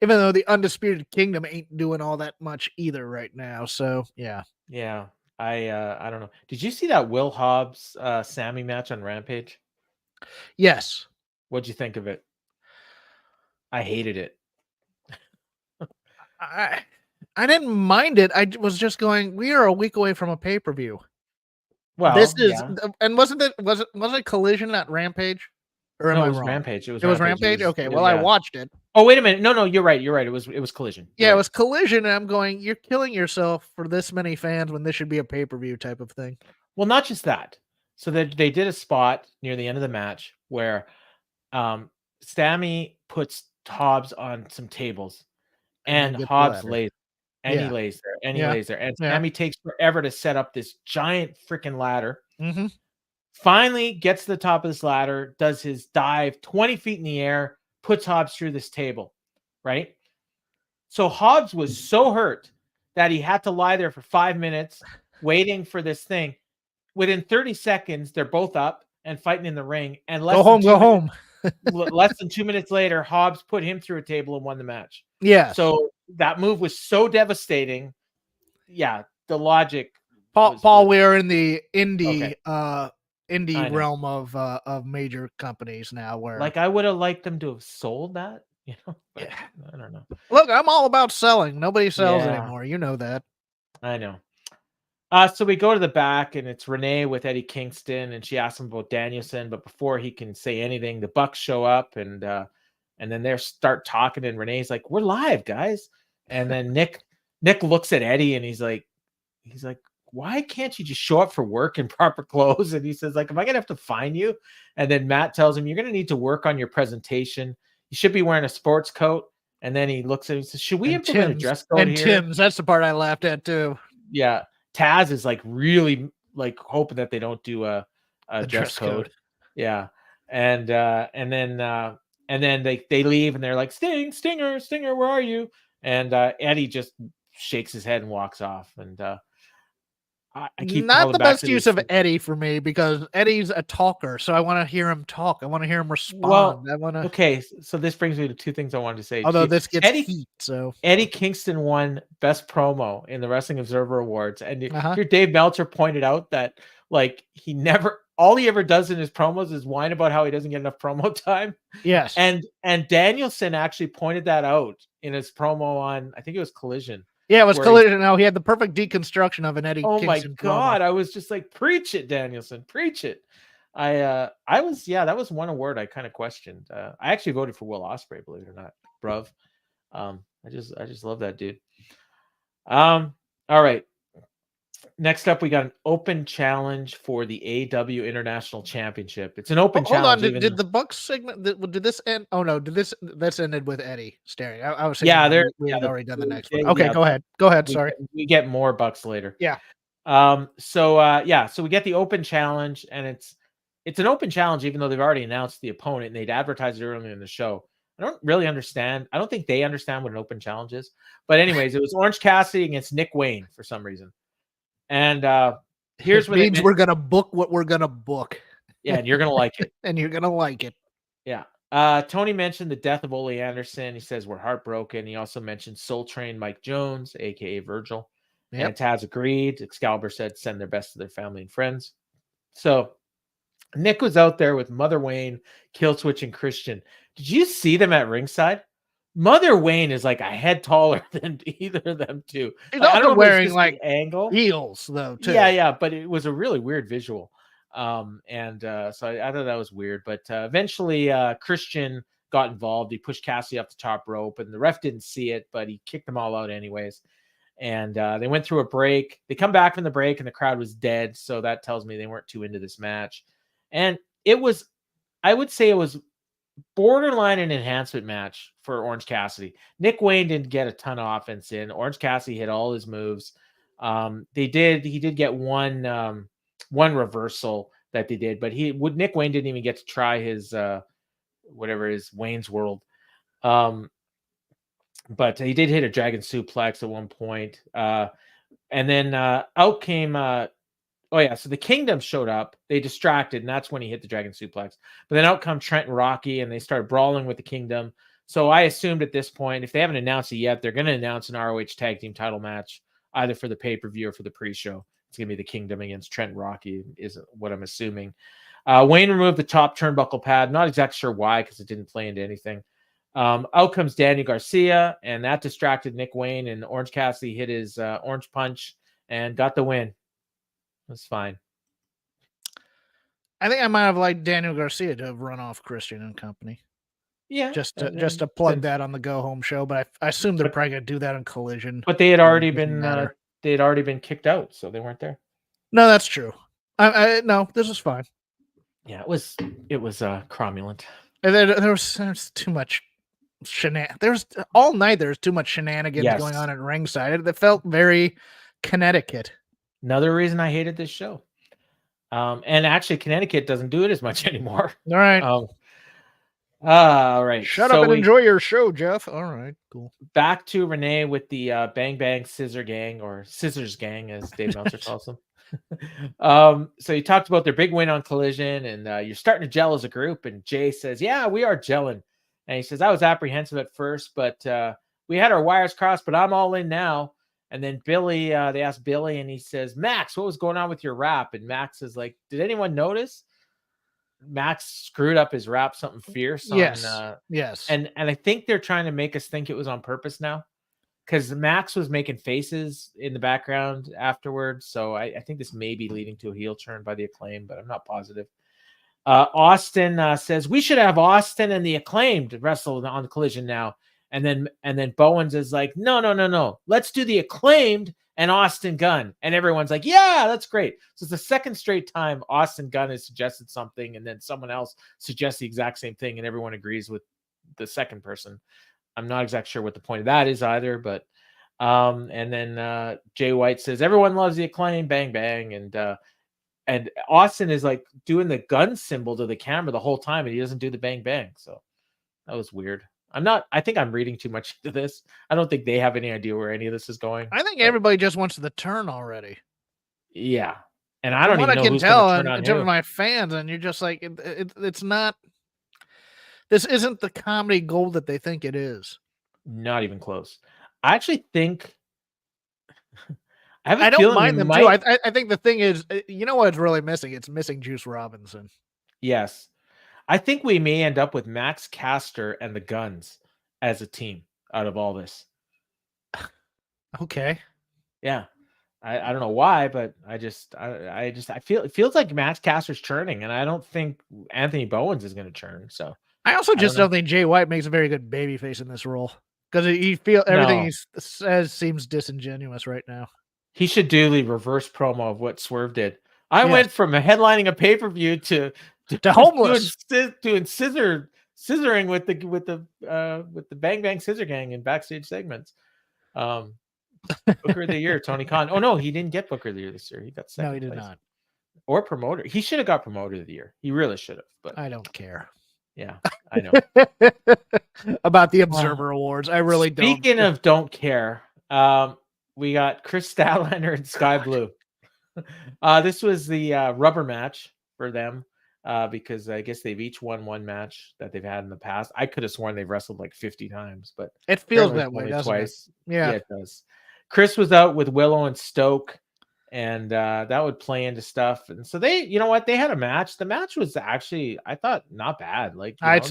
[SPEAKER 2] the Undisputed Kingdom ain't doing all that much either right now. So yeah.
[SPEAKER 1] I don't know. Did you see that Will Hobbs Sammy match on Rampage?
[SPEAKER 2] Yes.
[SPEAKER 1] What'd you think of it? I hated it.
[SPEAKER 2] I didn't mind it. I was just going, we are a week away from a pay-per-view.
[SPEAKER 1] Well,
[SPEAKER 2] this is and was it Collision at Rampage? Or am I wrong?
[SPEAKER 1] Rampage. It was
[SPEAKER 2] Rampage. Okay, well, I watched it.
[SPEAKER 1] Oh, wait a minute. No, you're right. It was Collision.
[SPEAKER 2] It was Collision, and I'm going, you're killing yourself for this many fans when this should be a pay-per-view type of thing.
[SPEAKER 1] Well, not just that. So they did a spot near the end of the match where Sammy puts Hobbs on some tables, and Hobbs lays, and he lays there, and he lays there, and Sammy takes forever to set up this giant freaking ladder.
[SPEAKER 2] Mm-hmm.
[SPEAKER 1] Finally gets to the top of this ladder, does his dive 20 feet in the air, puts Hobbs through this table, right? So Hobbs was so hurt that he had to lie there for 5 minutes waiting for this thing. Within 30 seconds, they're both up and fighting in the ring. And
[SPEAKER 2] go home.
[SPEAKER 1] Less than 2 minutes later, Hobbs put him through a table and won the match.
[SPEAKER 2] Yeah.
[SPEAKER 1] So that move was so devastating. Yeah, the logic.
[SPEAKER 2] Paul, we are in the indie realm of major companies now, where
[SPEAKER 1] like I would have liked them to have sold that. But I don't know.
[SPEAKER 2] Look, I'm all about selling. Nobody sells anymore. You know that.
[SPEAKER 1] I know. So we go to the back, and it's Renee with Eddie Kingston, and she asks him about Danielson, but before he can say anything, the Bucks show up, and then they start talking, and Renee's like, "We're live, guys." And then Nick looks at Eddie, and he's like, "Why can't you just show up for work in proper clothes?" And he says, "Like, am I gonna have to fine you?" And then Matt tells him, "You're gonna need to work on your presentation. You should be wearing a sports coat." And then he looks at him and says, "Should we implement a dress code
[SPEAKER 2] and
[SPEAKER 1] here?"
[SPEAKER 2] Tim's, that's the part I laughed at too.
[SPEAKER 1] Yeah. Taz is like really like hoping that they don't do a dress code. Yeah. And then they leave, and they're like, Stinger, where are you? And Eddie just shakes his head and walks off. And I keep
[SPEAKER 2] not the best use of Eddie for me, because Eddie's a talker, so I want to hear him talk. I want to hear him respond.
[SPEAKER 1] Okay, so this brings me to two things I wanted to say.
[SPEAKER 2] Although this gets heat, so
[SPEAKER 1] Eddie Kingston won Best Promo in the Wrestling Observer Awards, and here Dave Meltzer pointed out that like all he ever does in his promos is whine about how he doesn't get enough promo time.
[SPEAKER 2] Yes,
[SPEAKER 1] and Danielson actually pointed that out in his promo on, I think it was Collision.
[SPEAKER 2] Yeah, it was Collision. Now he had the perfect deconstruction of an Eddie.
[SPEAKER 1] Oh
[SPEAKER 2] Kingston
[SPEAKER 1] my God.
[SPEAKER 2] promo.
[SPEAKER 1] I was just like, preach it, Danielson, preach it. that was one award I kind of questioned. I actually voted for Will Ospreay, believe it or not, bruv. I just love that dude. All right. Next up, we got an open challenge for the AEW International Championship. It's an open challenge.
[SPEAKER 2] Hold on, did the Bucks segment? Did this end? Oh no, this ended with Eddie staring. I was thinking we had already done the next one. Okay, go ahead. Go ahead. Sorry,
[SPEAKER 1] we get more Bucks later.
[SPEAKER 2] Yeah.
[SPEAKER 1] So we get the open challenge, and it's an open challenge, even though they've already announced the opponent and they'd advertised it earlier in the show. I don't really understand. I don't think they understand what an open challenge is. But anyways, it was Orange Cassidy against Nick Wayne for some reason. And here's what
[SPEAKER 2] means we're gonna book what we're gonna book.
[SPEAKER 1] Yeah, and you're gonna like it.
[SPEAKER 2] And you're gonna like it.
[SPEAKER 1] Yeah. Tony mentioned the death of Ole Anderson. He says we're heartbroken. He also mentioned Soul Train Mike Jones, aka Virgil. Yep. And Taz agreed. Excalibur said send their best to their family and friends. So Nick was out there with Mother Wayne, Killswitch, and Christian. Did you see them at ringside? Mother Wayne is like a head taller than either of them two.
[SPEAKER 2] He's also wearing like
[SPEAKER 1] angle
[SPEAKER 2] heels though too.
[SPEAKER 1] Yeah, but it was a really weird visual. So I thought that was weird. But eventually Christian got involved. He pushed Cassidy off the top rope, and the ref didn't see it, but he kicked them all out anyways. And they went through a break. They come back from the break, and the crowd was dead. So that tells me they weren't too into this match. And I would say it was borderline an enhancement match for Orange Cassidy. Nick Wayne didn't get a ton of offense in. Orange Cassidy hit all his moves. He did get one reversal that they did, but Nick Wayne didn't even get to try his his Wayne's World. But he did hit a dragon suplex at one point. And then out came so the Kingdom showed up. They distracted, and that's when he hit the dragon suplex. But then out come Trent and Rocky, and they started brawling with the Kingdom. So I assumed at this point, if they haven't announced it yet, they're going to announce an ROH tag team title match, either for the pay-per-view or for the pre-show. It's going to be the Kingdom against Trent and Rocky, is what I'm assuming. Wayne removed the top turnbuckle pad. Not exactly sure why, because it didn't play into anything. Out comes Daniel Garcia, and that distracted Nick Wayne, and Orange Cassidy hit his orange punch and got the win. That's fine.
[SPEAKER 2] I think I might have liked Daniel Garcia to have run off Christian and company.
[SPEAKER 1] Yeah,
[SPEAKER 2] just to plug that on the Go Home show, but I assume they're probably gonna do that on Collision.
[SPEAKER 1] But they had already been kicked out, so they weren't there.
[SPEAKER 2] No, that's true. No, this was fine.
[SPEAKER 1] Yeah, it was cromulent.
[SPEAKER 2] And there was too much There's all night. There's too much shenanigans going on at ringside. It felt very Connecticut.
[SPEAKER 1] Another reason I hated this show. And actually, Connecticut doesn't do it as much anymore.
[SPEAKER 2] All right.
[SPEAKER 1] All right.
[SPEAKER 2] Shut up and enjoy your show, Jeff. All right, cool.
[SPEAKER 1] Back to Renee with the Bang Bang Scissor Gang, or Scissors Gang, as Dave Meltzer calls them. So you talked about their big win on Collision, and you're starting to gel as a group. And Jay says, "Yeah, we are gelling." And he says, "I was apprehensive at first, but we had our wires crossed, but I'm all in now." And then Billy, they asked Billy, and he says, "Max, what was going on with your rap?" And Max is like, "Did anyone notice?" Max screwed up his rap, something fierce.
[SPEAKER 2] Yes.
[SPEAKER 1] Yes. And I think they're trying to make us think it was on purpose now, because Max was making faces in the background afterwards. So I think this may be leading to a heel turn by the Acclaim, but I'm not positive. Austin says we should have Austin and the Acclaimed wrestle on the Collision now. And then Bowens is like, no. Let's do the Acclaimed and Austin Gunn. And everyone's like, yeah, that's great. So it's the second straight time Austin Gunn has suggested something, and then someone else suggests the exact same thing, and everyone agrees with the second person. I'm not exactly sure what the point of that is either, but and then Jay White says everyone loves the Acclaim, bang bang, and Austin is like doing the gun symbol to the camera the whole time, and he doesn't do the bang bang. So that was weird. I think I'm reading too much into this. I don't think they have any idea where any of this is going.
[SPEAKER 2] I think everybody just wants the turn already.
[SPEAKER 1] Yeah. And I don't even know who's going to turn on who.
[SPEAKER 2] My fans, and you're just like, it's not, this isn't the comedy gold that they think it is.
[SPEAKER 1] Not even close. I actually think,
[SPEAKER 2] I don't mind them too. I think the thing is, you know what's really missing? It's missing Juice Robinson.
[SPEAKER 1] Yes. I think we may end up with Max Caster and the Guns as a team out of all this.
[SPEAKER 2] Okay.
[SPEAKER 1] Yeah. I don't know why, but I feel it feels like Max Caster's churning, and I don't think Anthony Bowens is going to churn. So
[SPEAKER 2] I also just don't think Jay White makes a very good babyface in this role because everything he says seems disingenuous right now.
[SPEAKER 1] He should do the reverse promo of what Swerve did. I went from headlining a pay-per-view to
[SPEAKER 2] homeless,
[SPEAKER 1] doing scissoring with the Bang Bang Scissor Gang in backstage segments. Booker of the Year, Tony Khan. Oh no, he didn't get Booker of the Year this year. He got second.
[SPEAKER 2] No, he did not.
[SPEAKER 1] Or promoter. He should have got Promoter of the Year. He really should have. But
[SPEAKER 2] I don't care.
[SPEAKER 1] Yeah, I know.
[SPEAKER 2] About the Observer Awards. I really don't.
[SPEAKER 1] Speaking of don't care, we got Kris Statlander and Skye Blue. This was the rubber match for them because I guess they've each won one match that they've had in the past. I could have sworn they've wrestled like 50 times, but
[SPEAKER 2] it feels that way, doesn't
[SPEAKER 1] twice.
[SPEAKER 2] It? Yeah,
[SPEAKER 1] it does. Kris was out with Willow and Stoke, and that would play into stuff. And so they, you know what, they had a match. The match was actually, I thought, not bad. Like
[SPEAKER 2] I'm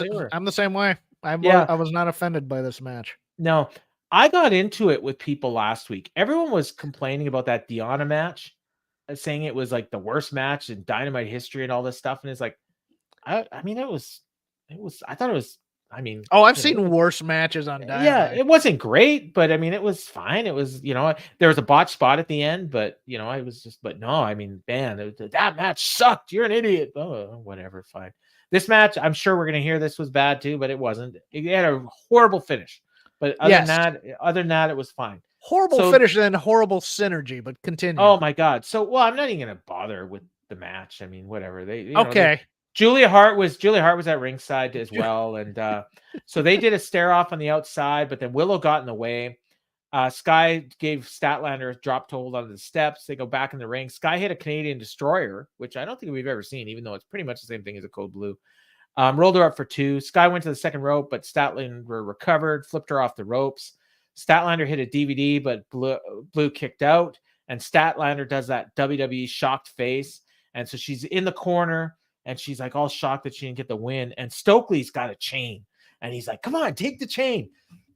[SPEAKER 2] the same way. I was not offended by this match.
[SPEAKER 1] No, I got into it with people last week. Everyone was complaining about that Deonna match, saying it was like the worst match in Dynamite history and all this stuff. And it's like, I mean, it was. I thought it was. I mean,
[SPEAKER 2] I've seen worse matches on Dynamite.
[SPEAKER 1] Yeah, it wasn't great, but I mean, it was fine. It was, there was a botch spot at the end, but I was just, but no, I mean, man, that match sucked. You're an idiot. Oh, whatever, fine. This match, I'm sure we're gonna hear this was bad too, but it wasn't. It had a horrible finish, but other than that, it was fine.
[SPEAKER 2] Horrible finish and horrible synergy, but continue.
[SPEAKER 1] Oh my god. So, well, I'm not even gonna bother with the match. I mean, whatever.
[SPEAKER 2] Okay.
[SPEAKER 1] Julia Hart was at ringside as well, and so they did a stare off on the outside, but then Willow got in the way. Skye gave Statlander a drop to hold onto the steps. They go back in the ring. Skye hit a Canadian Destroyer, which I don't think we've ever seen, even though it's pretty much the same thing as a Code Blue. Rolled her up for 2. Skye went to the second rope, but Statlander recovered, flipped her off the ropes. Statlander hit a DVD, but Blue kicked out, and Statlander does that WWE shocked face, and so she's in the corner. And she's like all shocked that she didn't get the win. And Stokely's got a chain. And he's like, come on, take the chain.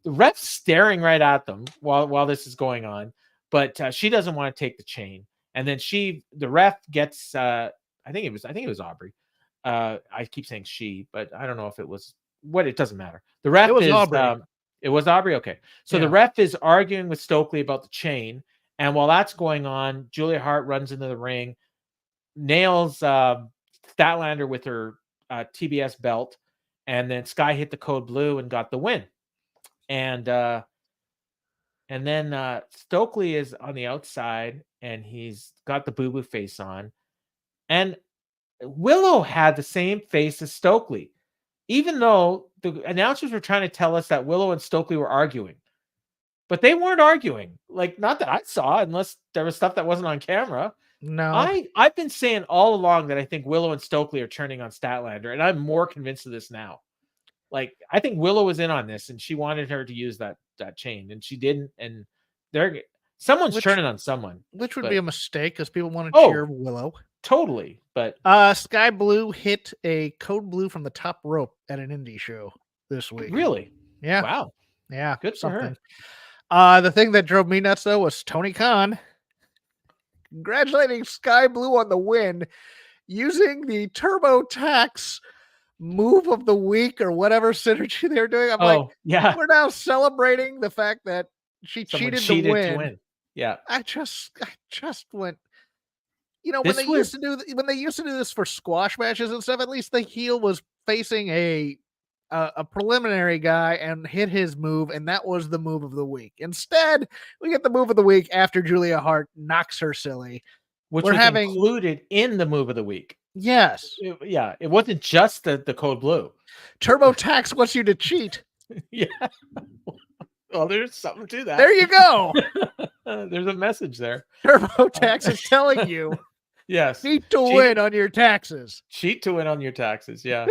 [SPEAKER 1] The ref's staring right at them while this is going on. But she doesn't want to take the chain. And then the ref gets, I think it was Aubrey. I keep saying she, but I don't know if it was it doesn't matter. The ref is Aubrey. It was Aubrey. Okay. So the ref is arguing with Stokely about the chain. And while that's going on, Julia Hart runs into the ring, nails Statlander with her TBS belt, and then Skye hit the Code Blue and got the win. And then Stokely is on the outside, and he's got the boo-boo face on. And Willow had the same face as Stokely, even though the announcers were trying to tell us that Willow and Stokely were arguing. But they weren't arguing. Like, not that I saw, unless there was stuff that wasn't on camera.
[SPEAKER 2] No,
[SPEAKER 1] I've been saying all along that I think Willow and Stokely are turning on Statlander, and I'm more convinced of this now. Like, I think Willow was in on this, and she wanted her to use that chain, and she didn't. And someone's turning on someone,
[SPEAKER 2] which would be a mistake because people want to cheer Willow.
[SPEAKER 1] Totally, but
[SPEAKER 2] Skye Blue hit a Code Blue from the top rope at an indie show this week.
[SPEAKER 1] Really?
[SPEAKER 2] Yeah.
[SPEAKER 1] Wow.
[SPEAKER 2] Yeah.
[SPEAKER 1] Good for her.
[SPEAKER 2] The thing that drove me nuts though was Tony Khan congratulating Skye Blue on the win using the TurboTax move of the week or whatever synergy they're doing. I'm like,
[SPEAKER 1] yeah,
[SPEAKER 2] we're now celebrating the fact that someone cheated to win.
[SPEAKER 1] Yeah,
[SPEAKER 2] I just went. When they used to do this for squash matches and stuff, at least the heel was facing a preliminary guy and hit his move, and that was the move of the week. Instead, we get the move of the week after Julia Hart knocks her silly,
[SPEAKER 1] which was included in the move of the week.
[SPEAKER 2] Yes,
[SPEAKER 1] it wasn't just the Code Blue.
[SPEAKER 2] TurboTax wants you to cheat.
[SPEAKER 1] Yeah. Well, there's something to that.
[SPEAKER 2] There you go.
[SPEAKER 1] There's a message there.
[SPEAKER 2] TurboTax is telling you.
[SPEAKER 1] Yes.
[SPEAKER 2] Cheat to win on your taxes.
[SPEAKER 1] Cheat to win on your taxes. Yeah.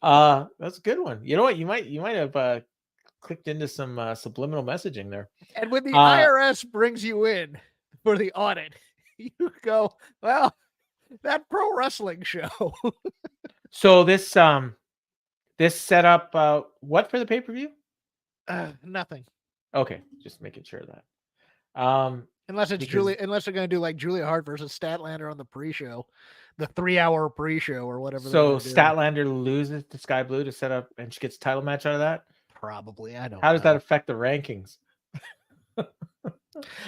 [SPEAKER 1] That's a good one. You know what? You might have clicked into some subliminal messaging there.
[SPEAKER 2] And when the IRS brings you in for the audit, you go, well, that pro wrestling show.
[SPEAKER 1] So this set up what for the pay-per-view?
[SPEAKER 2] Nothing.
[SPEAKER 1] Okay, just making sure of that.
[SPEAKER 2] Unless it's unless they're going to do like Julia Hart versus Statlander on the pre-show, the 3-hour pre-show or whatever.
[SPEAKER 1] So Statlander loses to Skye Blue to set up, and she gets a title match out of that.
[SPEAKER 2] Probably, I don't.
[SPEAKER 1] How does that affect the rankings?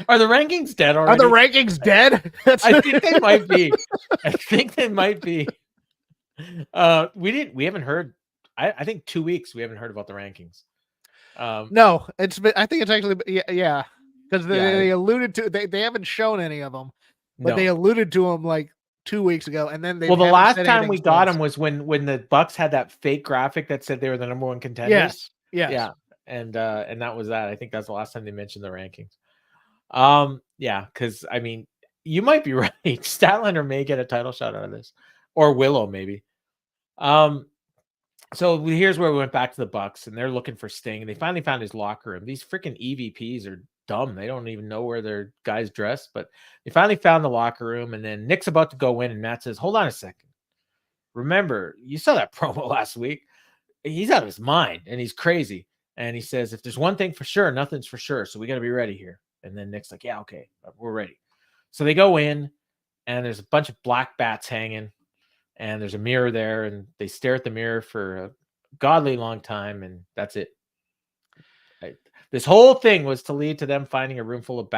[SPEAKER 1] Are the rankings dead already?
[SPEAKER 2] Are the rankings dead?
[SPEAKER 1] I think they might be. We haven't heard. I think 2 weeks we haven't heard about the rankings.
[SPEAKER 2] No, it's been. I think it's actually yeah. Because they alluded to they haven't shown any of them, but they alluded to them like 2 weeks ago, and then they.
[SPEAKER 1] Well, the last time we got them was when the Bucks had that fake graphic that said they were the number one contenders.
[SPEAKER 2] Yes.
[SPEAKER 1] Yeah, and that was that. I think that's the last time they mentioned the rankings. Yeah, because I mean, you might be right. Statlander may get a title shot out of this, or Willow maybe. So here's where we went back to the Bucks, and they're looking for Sting. They finally found his locker room. These freaking EVPs are dumb. They don't even know where their guys dress, but they finally found the locker room, and then Nick's about to go in, and Matt says, hold on a second. Remember, you saw that promo last week. He's out of his mind, and he's crazy. And he says, if there's one thing for sure, nothing's for sure, so we got to be ready here. And then Nick's like, yeah, okay, we're ready. So they go in, and there's a bunch of black bats hanging, and there's a mirror there, and they stare at the mirror for a godly long time, and that's it. This whole thing was to lead to them finding a room full of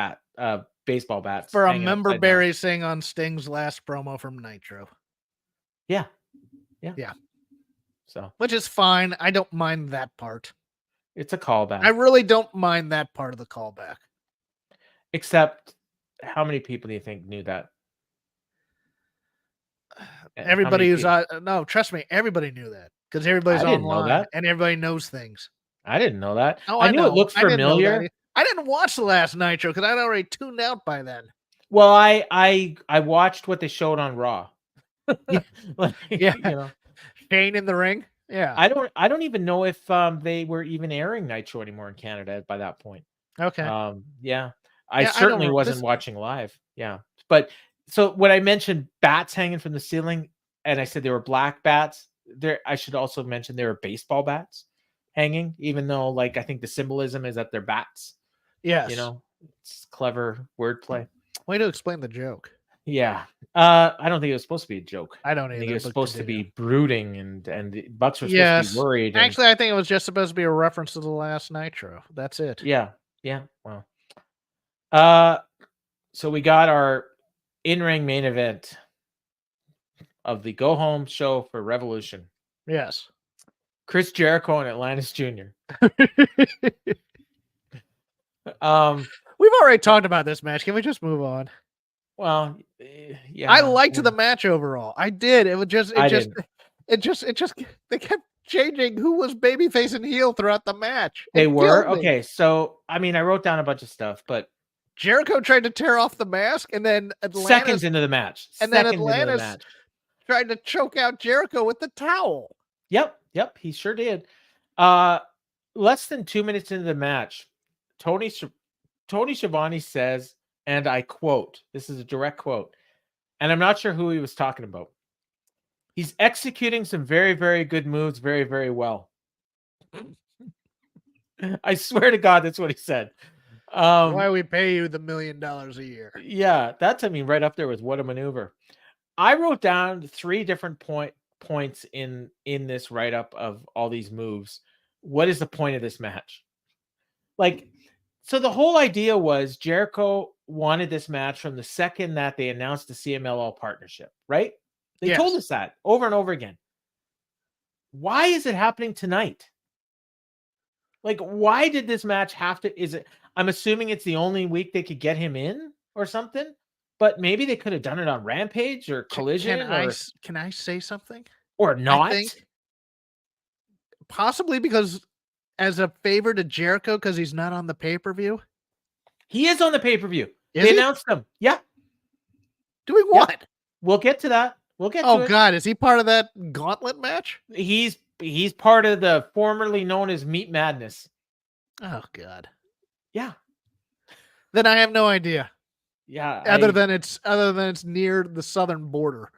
[SPEAKER 1] baseball bats.
[SPEAKER 2] For a member Barry saying on Sting's last promo from Nitro.
[SPEAKER 1] Yeah.
[SPEAKER 2] So, which is fine. I don't mind that part.
[SPEAKER 1] It's a callback.
[SPEAKER 2] I really don't mind that part of the callback.
[SPEAKER 1] Except, how many people do you think knew that?
[SPEAKER 2] Everybody who's no, trust me, everybody knew that because everybody's online and everybody knows things.
[SPEAKER 1] I didn't know that. Oh, I knew it looked familiar.
[SPEAKER 2] I didn't watch the last Nitro because I'd already tuned out by then.
[SPEAKER 1] Well, I watched what they showed on Raw.
[SPEAKER 2] You know. Shane in the ring. Yeah.
[SPEAKER 1] I don't even know if they were even airing Nitro anymore in Canada by that point.
[SPEAKER 2] Okay.
[SPEAKER 1] I certainly wasn't watching live. Yeah. But so when I mentioned bats hanging from the ceiling, and I said they were black bats, I should also mention they were baseball bats hanging, even though like I think the symbolism is that they're bats.
[SPEAKER 2] Yes.
[SPEAKER 1] You know, it's clever wordplay.
[SPEAKER 2] Way to explain the joke.
[SPEAKER 1] Yeah. I don't think it was supposed to be a joke.
[SPEAKER 2] I don't either.
[SPEAKER 1] I think it was supposed to be brooding and the Bucks were supposed to be worried.
[SPEAKER 2] Actually, I think it was just supposed to be a reference to the last Nitro. That's it.
[SPEAKER 1] Yeah. Well. So we got our in-ring main event of the go-home show for Revolution.
[SPEAKER 2] Yes.
[SPEAKER 1] Chris Jericho and Atlantis Jr.
[SPEAKER 2] We've already talked about this match. Can we just move on?
[SPEAKER 1] Well, yeah.
[SPEAKER 2] I liked the match overall. I did. It was just they kept changing who was babyface and heel throughout the match.
[SPEAKER 1] They were okay. So I mean, I wrote down a bunch of stuff, but
[SPEAKER 2] Jericho tried to tear off the mask, and then Atlantis,
[SPEAKER 1] seconds into the match,
[SPEAKER 2] and then Atlantis tried to choke out Jericho with the towel.
[SPEAKER 1] Yep, he sure did. Less than 2 minutes into the match, Tony Schiavone says, and I quote, this is a direct quote, and I'm not sure who he was talking about. He's executing some very, very good moves very, very well. I swear to God, that's what he said.
[SPEAKER 2] Why we pay you the $1 million a year?
[SPEAKER 1] Yeah, that's right up there with what a maneuver. I wrote down 3 different points in this write-up of all these moves. What is the point of this match? So the whole idea was Jericho wanted this match from the second that they announced the CMLL partnership, right? They told us that over and over again. Why is it happening tonight? Why did this match have to? I'm assuming it's the only week they could get him in or something, but maybe they could have done it on Rampage or Collision.
[SPEAKER 2] Can I say something?
[SPEAKER 1] Or not?
[SPEAKER 2] Possibly because as a favor to Jericho because he's not on the pay-per-view.
[SPEAKER 1] He is on the pay-per-view. They announced him. Yeah.
[SPEAKER 2] Doing what?
[SPEAKER 1] Yep. We'll get to that. We'll get to it.
[SPEAKER 2] Oh God, is he part of that gauntlet match?
[SPEAKER 1] He's part of the formerly known as Meat Madness.
[SPEAKER 2] Oh God.
[SPEAKER 1] Yeah.
[SPEAKER 2] Then I have no idea.
[SPEAKER 1] Yeah.
[SPEAKER 2] Other than it's near the southern border.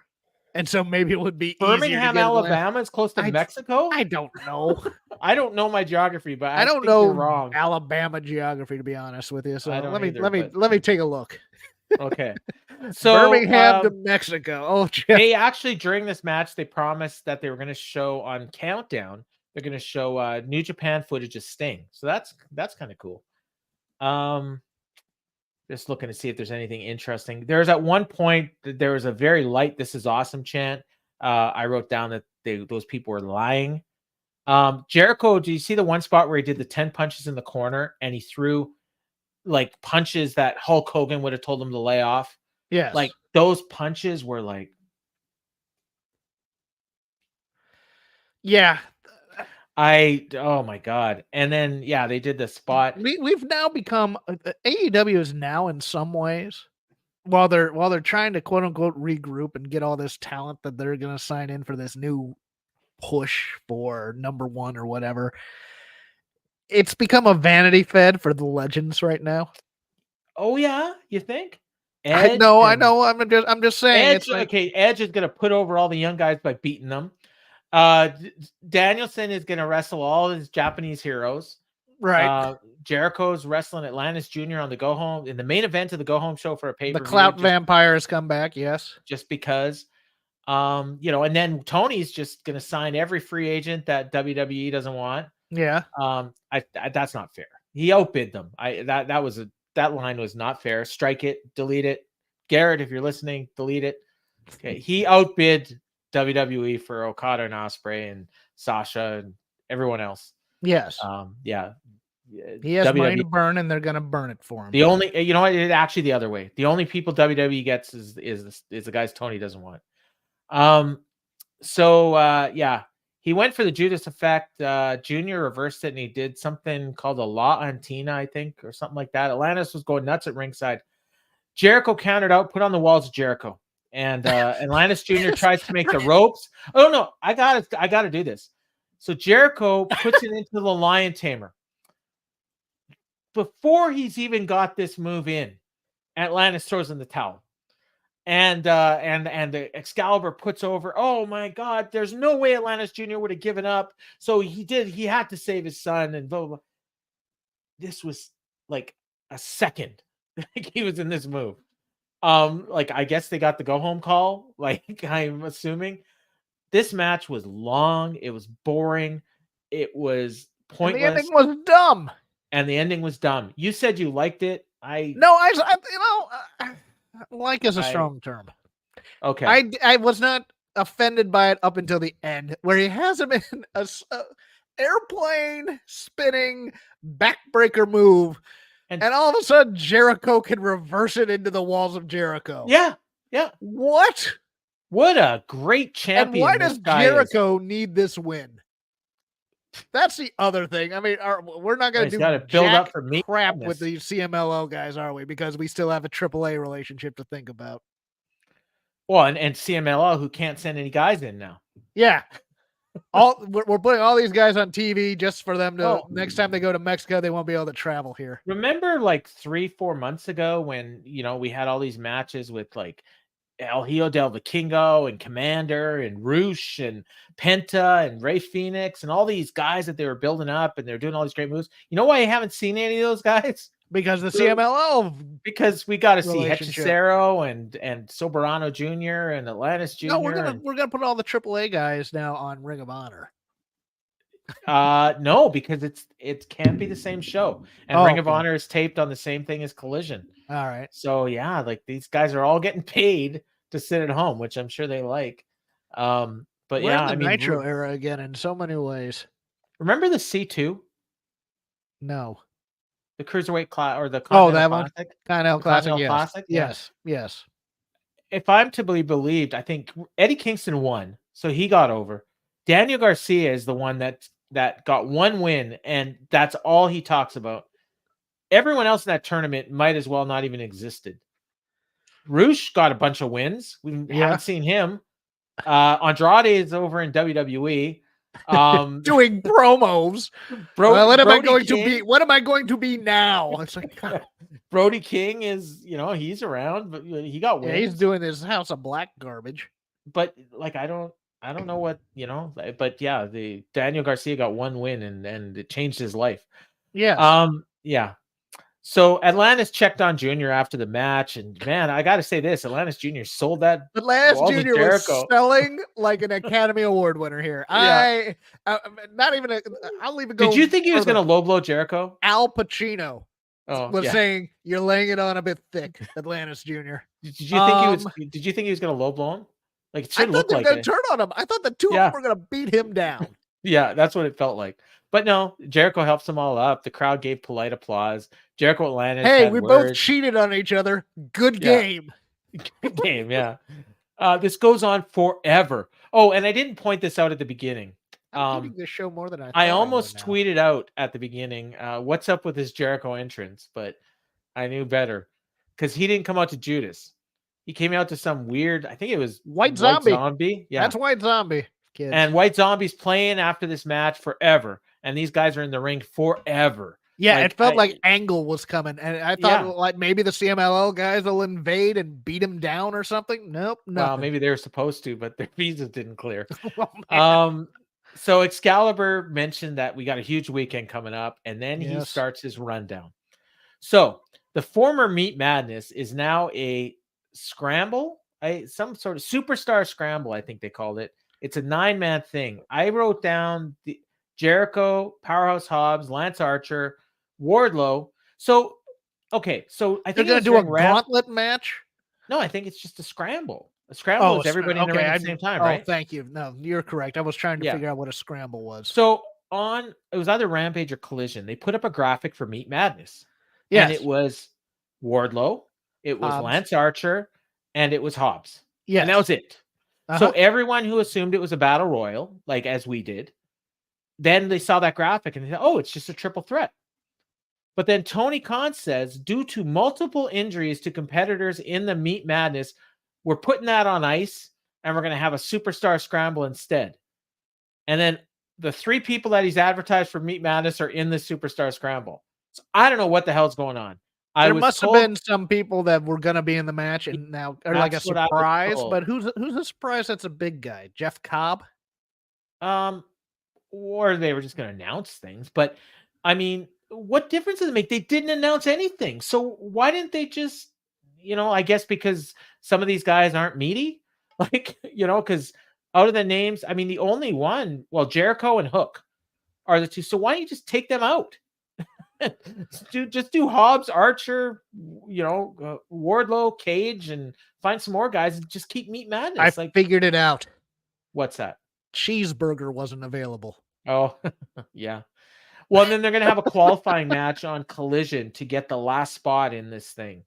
[SPEAKER 2] And so maybe it would be
[SPEAKER 1] Birmingham, Alabama is close to Mexico?
[SPEAKER 2] I don't know.
[SPEAKER 1] I don't know my geography, but
[SPEAKER 2] I don't
[SPEAKER 1] think
[SPEAKER 2] know
[SPEAKER 1] you're wrong.
[SPEAKER 2] Alabama geography, to be honest with you. So let me take a look.
[SPEAKER 1] Okay. So
[SPEAKER 2] Birmingham to Mexico. Oh,
[SPEAKER 1] they actually, during this match, they promised that they were going to show on Countdown. They're going to show New Japan footage of Sting. So that's kind of cool. Just looking to see if there's anything interesting. There's at one point there was a very light "This is awesome" chant. I wrote down that those people were lying. Jericho, do you see the one spot where he did the 10 punches in the corner and he threw like punches that Hulk Hogan would have told him to lay off?
[SPEAKER 2] Yes.
[SPEAKER 1] Like those punches were like,
[SPEAKER 2] yeah.
[SPEAKER 1] Oh my God. And then, yeah, they did the spot.
[SPEAKER 2] We've now become AEW is now in some ways, while they're trying to quote unquote regroup and get all this talent that they're going to sign in for this new push for number one or whatever. It's become a vanity fed for the legends right now.
[SPEAKER 1] Oh yeah. You think?
[SPEAKER 2] I know. I'm just saying.
[SPEAKER 1] Edge, Edge is going to put over all the young guys by beating them. Danielson is going to wrestle all his Japanese heroes.
[SPEAKER 2] Right.
[SPEAKER 1] Jericho's wrestling Atlantis Jr. on the go home in the main event of the go home show for a pay-per-view.
[SPEAKER 2] The Clout Vampires come back. Yes.
[SPEAKER 1] Just because, and then Tony's just going to sign every free agent that WWE doesn't want.
[SPEAKER 2] Yeah.
[SPEAKER 1] That's not fair. He outbid them. That line was not fair. Strike it, delete it. Garrett, if you're listening, delete it. Okay. He outbid WWE for Okada and Ospreay and Sasha and everyone else.
[SPEAKER 2] Yes.
[SPEAKER 1] Yeah.
[SPEAKER 2] He has money to burn, and they're gonna burn it for him.
[SPEAKER 1] The only, it's actually the other way. The only people WWE gets is the guys Tony doesn't want. He went for the Judas Effect. Junior reversed it, and he did something called a La Antina, I think, or something like that. Atlantis was going nuts at ringside. Jericho countered out, put on the walls of Jericho. And Atlantis Jr. tries to make the ropes. Oh no, I gotta do this. So Jericho puts it into the Lion Tamer. Before he's even got this move in, Atlantis throws in the towel. And the Excalibur puts over. Oh my God, there's no way Atlantis Jr. would have given up. So he had to save his son and blah blah blah. This was like a second. Like he was in this move. I guess they got the go home call. Like I'm assuming this match was long. It was boring. It was pointless.
[SPEAKER 2] And the ending was dumb.
[SPEAKER 1] You said you liked it.
[SPEAKER 2] Like is a strong term.
[SPEAKER 1] Okay.
[SPEAKER 2] I was not offended by it up until the end, where he has him in a airplane spinning backbreaker move. And all of a sudden, Jericho can reverse it into the walls of Jericho.
[SPEAKER 1] Yeah. Yeah.
[SPEAKER 2] What
[SPEAKER 1] a great champion.
[SPEAKER 2] And why does Jericho need this win? That's the other thing. I mean, we're not going to do
[SPEAKER 1] build up for me
[SPEAKER 2] crap with these CMLL guys, are we? Because we still have a AAA relationship to think about.
[SPEAKER 1] Well, and CMLL, who can't send any guys in now.
[SPEAKER 2] Yeah. We're putting all these guys on TV just for them to next time they go to Mexico, they won't be able to travel here.
[SPEAKER 1] Remember like 3-4 months ago when we had all these matches with like El Hijo del Vikingo and Commander and Roosh and Penta and Ray Phoenix and all these guys that they were building up and they're doing all these great moves. You know why I haven't seen any of those guys?
[SPEAKER 2] Because the CMLL.
[SPEAKER 1] Because we got to see Hechicero and Soberano Jr. and Atlantis Jr.
[SPEAKER 2] No, we're gonna put all the AAA guys now on Ring of Honor.
[SPEAKER 1] No, because it can't be the same show, and Ring of Honor is taped on the same thing as Collision.
[SPEAKER 2] All right.
[SPEAKER 1] So yeah, like these guys are all getting paid to sit at home, which I'm sure they like. But
[SPEAKER 2] we're in the Nitro era again in so many ways.
[SPEAKER 1] Remember the C2?
[SPEAKER 2] No.
[SPEAKER 1] The Cruiserweight class or the Continental Classic?
[SPEAKER 2] Continental Classic, yes.
[SPEAKER 1] Classic?
[SPEAKER 2] Yes.
[SPEAKER 1] If I'm to be believed, I think Eddie Kingston won, so he got over. Daniel Garcia is the one that got one win, and that's all he talks about. Everyone else in that tournament might as well not even existed. Roosh got a bunch of wins. We haven't seen him. Andrade is over in WWE.
[SPEAKER 2] Doing promos. What am I going to be now? It's like
[SPEAKER 1] Brody King is, he's around, but he got wins.
[SPEAKER 2] Yeah, he's doing this House of Black garbage.
[SPEAKER 1] but like I don't know what, but yeah, the Daniel Garcia got one win and it changed his life.
[SPEAKER 2] Yes.
[SPEAKER 1] Yeah. So Atlantis checked on Junior after the match, and man, I got to say this: Atlantis Junior sold that.
[SPEAKER 2] Atlantis Junior was selling like an Academy Award winner here.
[SPEAKER 1] Yeah.
[SPEAKER 2] Not even. I'll even go.
[SPEAKER 1] Did you think he was going to low blow Jericho?
[SPEAKER 2] Al Pacino was saying you're laying it on a bit thick, Atlantis Junior.
[SPEAKER 1] Did you think he was? Did you think he was going to low blow him? Like it should look like
[SPEAKER 2] they turn on him. I thought the two of them were going to beat him down.
[SPEAKER 1] Yeah, that's what it felt like. But no, Jericho helps them all up. The crowd gave polite applause. Jericho Atlantis.
[SPEAKER 2] Hey, we both cheated on each other. Good game.
[SPEAKER 1] Good game, yeah. This goes on forever. Oh, and I didn't point this out at the beginning.
[SPEAKER 2] I'm hating this show more than I
[SPEAKER 1] almost tweeted out at the beginning, what's up with this Jericho entrance? But I knew better because he didn't come out to Judas. He came out to some weird, I think it was
[SPEAKER 2] White Zombie.
[SPEAKER 1] Yeah.
[SPEAKER 2] That's White Zombie. Kids.
[SPEAKER 1] And White Zombie's playing after this match forever. And these guys are in the ring forever.
[SPEAKER 2] Yeah, it felt like Angle was coming. And I thought like maybe the CMLL guys will invade and beat him down or something. Nope.
[SPEAKER 1] Well, maybe they were supposed to, but their visas didn't clear. So Excalibur mentioned that we got a huge weekend coming up, and then he starts his rundown. So the former Meat Madness is now a scramble, some sort of superstar scramble, I think they called it. It's a 9-man thing. I wrote down the Jericho, Powerhouse Hobbs, Lance Archer, Wardlow. So, okay. So I think
[SPEAKER 2] they're going to do a gauntlet match.
[SPEAKER 1] No, I think it's just a scramble. A scramble is everybody in the ring at the same time, right?
[SPEAKER 2] Oh, thank you. No, you're correct. I was trying to figure out what a scramble was.
[SPEAKER 1] So it was either Rampage or Collision. They put up a graphic for Meat Madness.
[SPEAKER 2] Yes.
[SPEAKER 1] And it was Wardlow, it was Hobbs. Lance Archer, and it was Hobbs.
[SPEAKER 2] Yeah.
[SPEAKER 1] And that was it. So everyone who assumed it was a battle royal, like as we did, then they saw that graphic and they said, oh, it's just a triple threat. But then Tony Khan says, due to multiple injuries to competitors in the Meat Madness, we're putting that on ice and we're going to have a superstar scramble instead. And then the 3 people that he's advertised for Meat Madness are in the superstar scramble. So I don't know what the hell's going on.
[SPEAKER 2] There must have been some people that were going to be in the match and now are like a surprise. But who's a surprise? That's a big guy, Jeff Cobb.
[SPEAKER 1] Or they were just going to announce things. But I mean, what difference does it make? They didn't announce anything. So why didn't they just, I guess because some of these guys aren't meaty, like, because out of the names, I mean, the only one, well, Jericho and Hook are the 2. So why don't you just take them out? Just do Hobbs, Archer, Wardlow, Cage, and find some more guys and just keep Meat Madness.
[SPEAKER 2] I figured it out.
[SPEAKER 1] What's that?
[SPEAKER 2] Cheeseburger wasn't available.
[SPEAKER 1] Oh, yeah. Well, then they're going to have a qualifying match on Collision to get the last spot in this thing.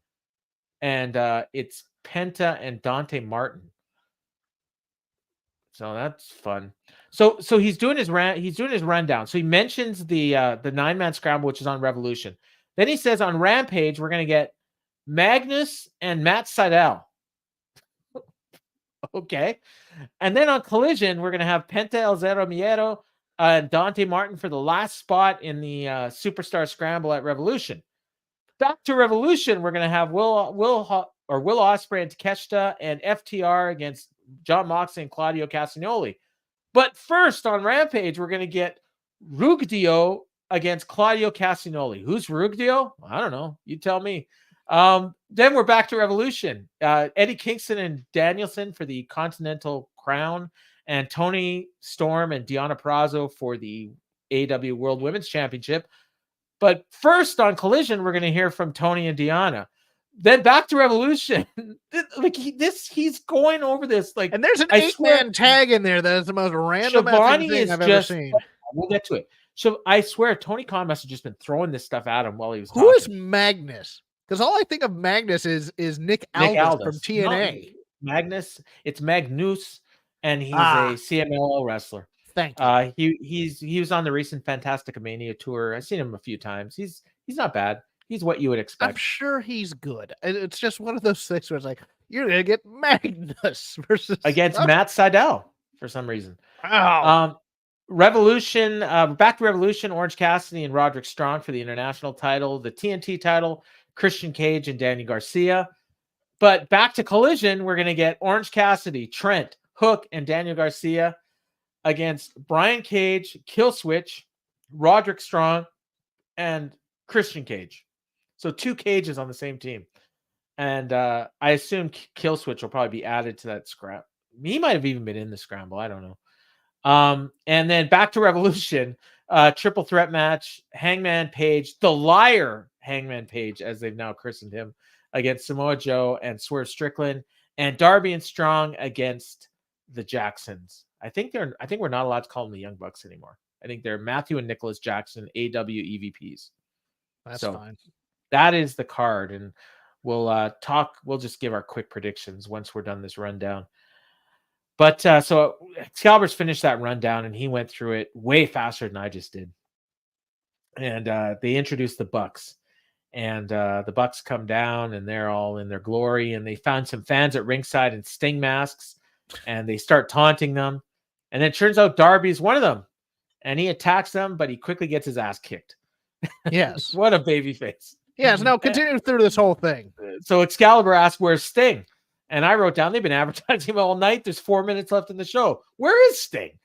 [SPEAKER 1] And it's Penta and Dante Martin. So that's fun. So he's doing his rundown. So he mentions the 9-man scramble, which is on Revolution. Then he says on Rampage, we're going to get Magnus and Matt Sydal. Okay. And then on Collision, we're going to have Penta El Zero Miedo and Dante Martin for the last spot in the Superstar Scramble at Revolution. Back to Revolution, we're going to have Will Ospreay and Takeshita and FTR against John Moxley and Claudio Castagnoli. But first on Rampage, we're going to get Rugdio against Claudio Castagnoli. Who's Rugdio? I don't know. You tell me. Then we're back to Revolution. Eddie Kingston and Danielson for the Continental Crown, and Tony Storm and Deonna Purrazzo for the AEW World Women's Championship. But first on Collision, we're going to hear from Tony and Deonna. Then back to Revolution. Like he's going over this. Like,
[SPEAKER 2] and there's an 8-man tag in there that is the most random thing I've ever seen.
[SPEAKER 1] We'll get to it. So I swear, Tony Khan must have just been throwing this stuff at him while he was talking.
[SPEAKER 2] Who is Magnus? Because all I think of Magnus is Nick Aldis from TNA.
[SPEAKER 1] No, Magnus, it's Magnus, and he's a CMLL wrestler.
[SPEAKER 2] Thank you.
[SPEAKER 1] He was on the recent Fantastica Mania tour. I've seen him a few times. He's not bad. He's what you would expect.
[SPEAKER 2] I'm sure he's good. It's just one of those things where it's like, you're going to get Magnus versus
[SPEAKER 1] against Matt Sydal for some reason.
[SPEAKER 2] Oh.
[SPEAKER 1] Revolution, back to Revolution, Orange Cassidy and Roderick Strong for the international title, the TNT title, Christian Cage and Danny Garcia. But back to Collision, we're going to get Orange Cassidy, Trent, Hook and Daniel Garcia against Brian Cage, Killswitch, Roderick Strong, and Christian Cage. So 2 Cages on the same team. And I assume Killswitch will probably be added to that scrap. He might have even been in the scramble. I don't know. And then back to Revolution, triple threat match, Hangman Page, the liar Hangman Page, as they've now christened him, against Samoa Joe and Swerve Strickland, and Darby and Strong against the Jacksons. I think we're not allowed to call them the Young Bucks anymore. I think they're Matthew and Nicholas Jackson, AW EVPs.
[SPEAKER 2] That's fine.
[SPEAKER 1] That is the card, and we'll just give our quick predictions once we're done this rundown. But so Excalibur's finished that rundown, and he went through it way faster than I just did. And they introduced the Bucks, and the Bucks come down, and they're all in their glory, and they found some fans at ringside in Sting masks, and they start taunting them. And it turns out Darby's one of them, and he attacks them, but he quickly gets his ass kicked.
[SPEAKER 2] Yes.
[SPEAKER 1] What a babyface.
[SPEAKER 2] Yes. Now continue through this whole thing.
[SPEAKER 1] So Excalibur asked, "Where's Sting?" And I wrote down, they've been advertising him all night. There's 4 minutes left in the show. Where is Sting?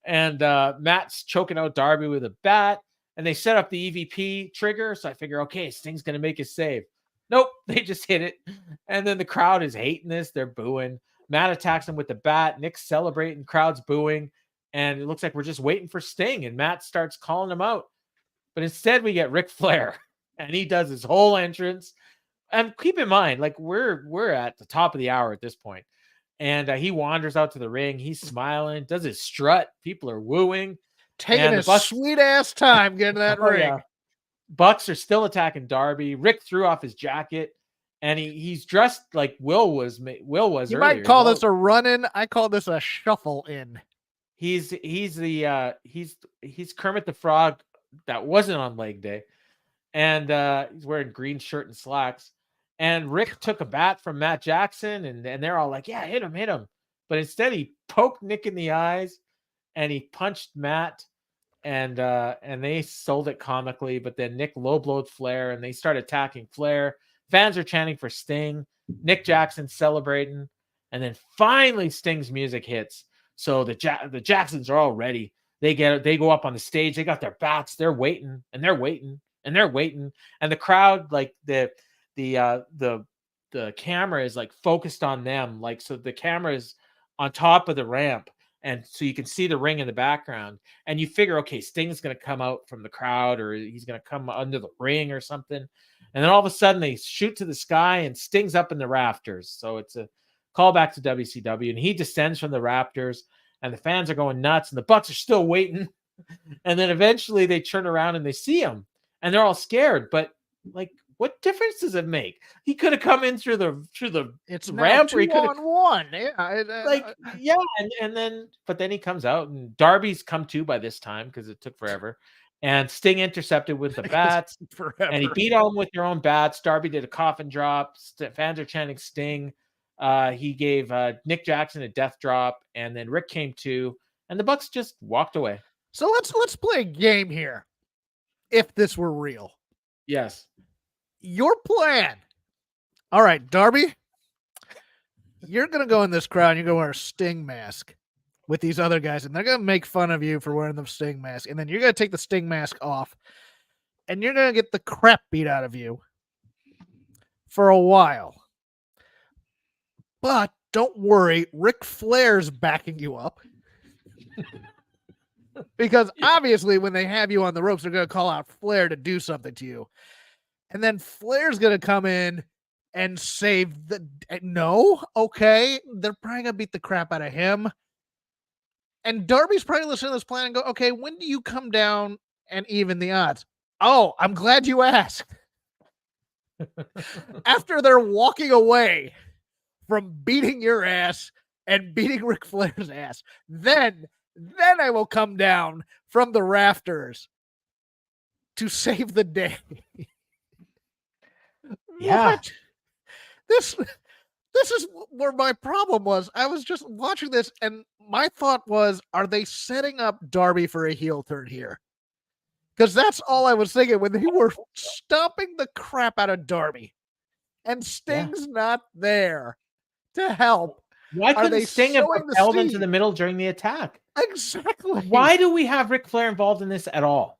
[SPEAKER 1] And Matt's choking out Darby with a bat, and they set up the EVP trigger. So I figure, okay, Sting's going to make his save. Nope, they just hit it. And then the crowd is hating this. They're booing. Matt attacks him with the bat. Nick's celebrating. Crowd's booing. And it looks like we're just waiting for Sting. And Matt starts calling him out. But instead, we get Ric Flair. And he does his whole entrance. And keep in mind, like we're at the top of the hour at this point. And he wanders out to the ring. He's smiling, does his strut. People are wooing.
[SPEAKER 2] Taking his sweet-ass time getting that ring. Yeah.
[SPEAKER 1] Bucks are still attacking Darby. Rick threw off his jacket. And he's dressed like Will was
[SPEAKER 2] you
[SPEAKER 1] earlier.
[SPEAKER 2] Might call this a run-in. I call this a shuffle-in.
[SPEAKER 1] He's Kermit the Frog that wasn't on leg day. And he's wearing green shirt and slacks. And Rick took a bat from Matt Jackson, and they're all like, yeah, hit him. But instead, he poked Nick in the eyes, and he punched Matt, and they sold it comically. But then Nick low-blowed Flair, and they start attacking Flair. Fans are chanting for Sting. Nick Jackson celebrating. And then finally, Sting's music hits. So the Jacksons are all ready. They go up on the stage. They got their bats. They're waiting, and they're waiting, and they're waiting. And the crowd, like the camera is like focused on them, like, so the camera is on top of the ramp, and so you can see the ring in the background, and you figure, okay, Sting's going to come out from the crowd, or he's going to come under the ring or something. And then all of a sudden they shoot to the sky, and Sting's up in the rafters. So it's a callback to WCW, and he descends from the rafters, and the fans are going nuts, and the Bucks are still waiting. And then eventually they turn around and they see him, and they're all scared. But like, what difference does it make? He could have come in through the ramp.
[SPEAKER 2] It's 2-on-1. Yeah,
[SPEAKER 1] and then he comes out, and Darby's come to by this time because it took forever. And Sting intercepted with the bats, and he beat on them with their own bats. Darby did a coffin drop. Fans are chanting Sting. He gave Nick Jackson a death drop, and then Rick came to, and the Bucks just walked away.
[SPEAKER 2] So let's play a game here. If this were real.
[SPEAKER 1] Yes.
[SPEAKER 2] Your plan. All right, Darby, you're going to go in this crowd and you're going to wear a Sting mask with these other guys, and they're going to make fun of you for wearing the Sting mask. And then you're going to take the Sting mask off, and you're going to get the crap beat out of you for a while. But don't worry, Ric Flair's backing you up. Because obviously when they have you on the ropes, they're going to call out Flair to do something to you. And then Flair's going to come in and save the... No? Okay. They're probably going to beat the crap out of him. And Darby's probably listening to this plan and go, okay, when do you come down and even the odds? Oh, I'm glad you asked. After they're walking away from beating your ass and beating Ric Flair's ass, then I will come down from the rafters to save the day.
[SPEAKER 1] Yeah.
[SPEAKER 2] What? This is where my problem was. I was just watching this, and my thought was, are they setting up Darby for a heel turn here? Because that's all I was thinking when they were stomping the crap out of Darby. And Sting's not there to help.
[SPEAKER 1] Why
[SPEAKER 2] are they
[SPEAKER 1] couldn't Sting have
[SPEAKER 2] sowing the
[SPEAKER 1] propelled into
[SPEAKER 2] seed?
[SPEAKER 1] the middle during the attack?
[SPEAKER 2] Exactly.
[SPEAKER 1] Why do we have Ric Flair involved in this at all?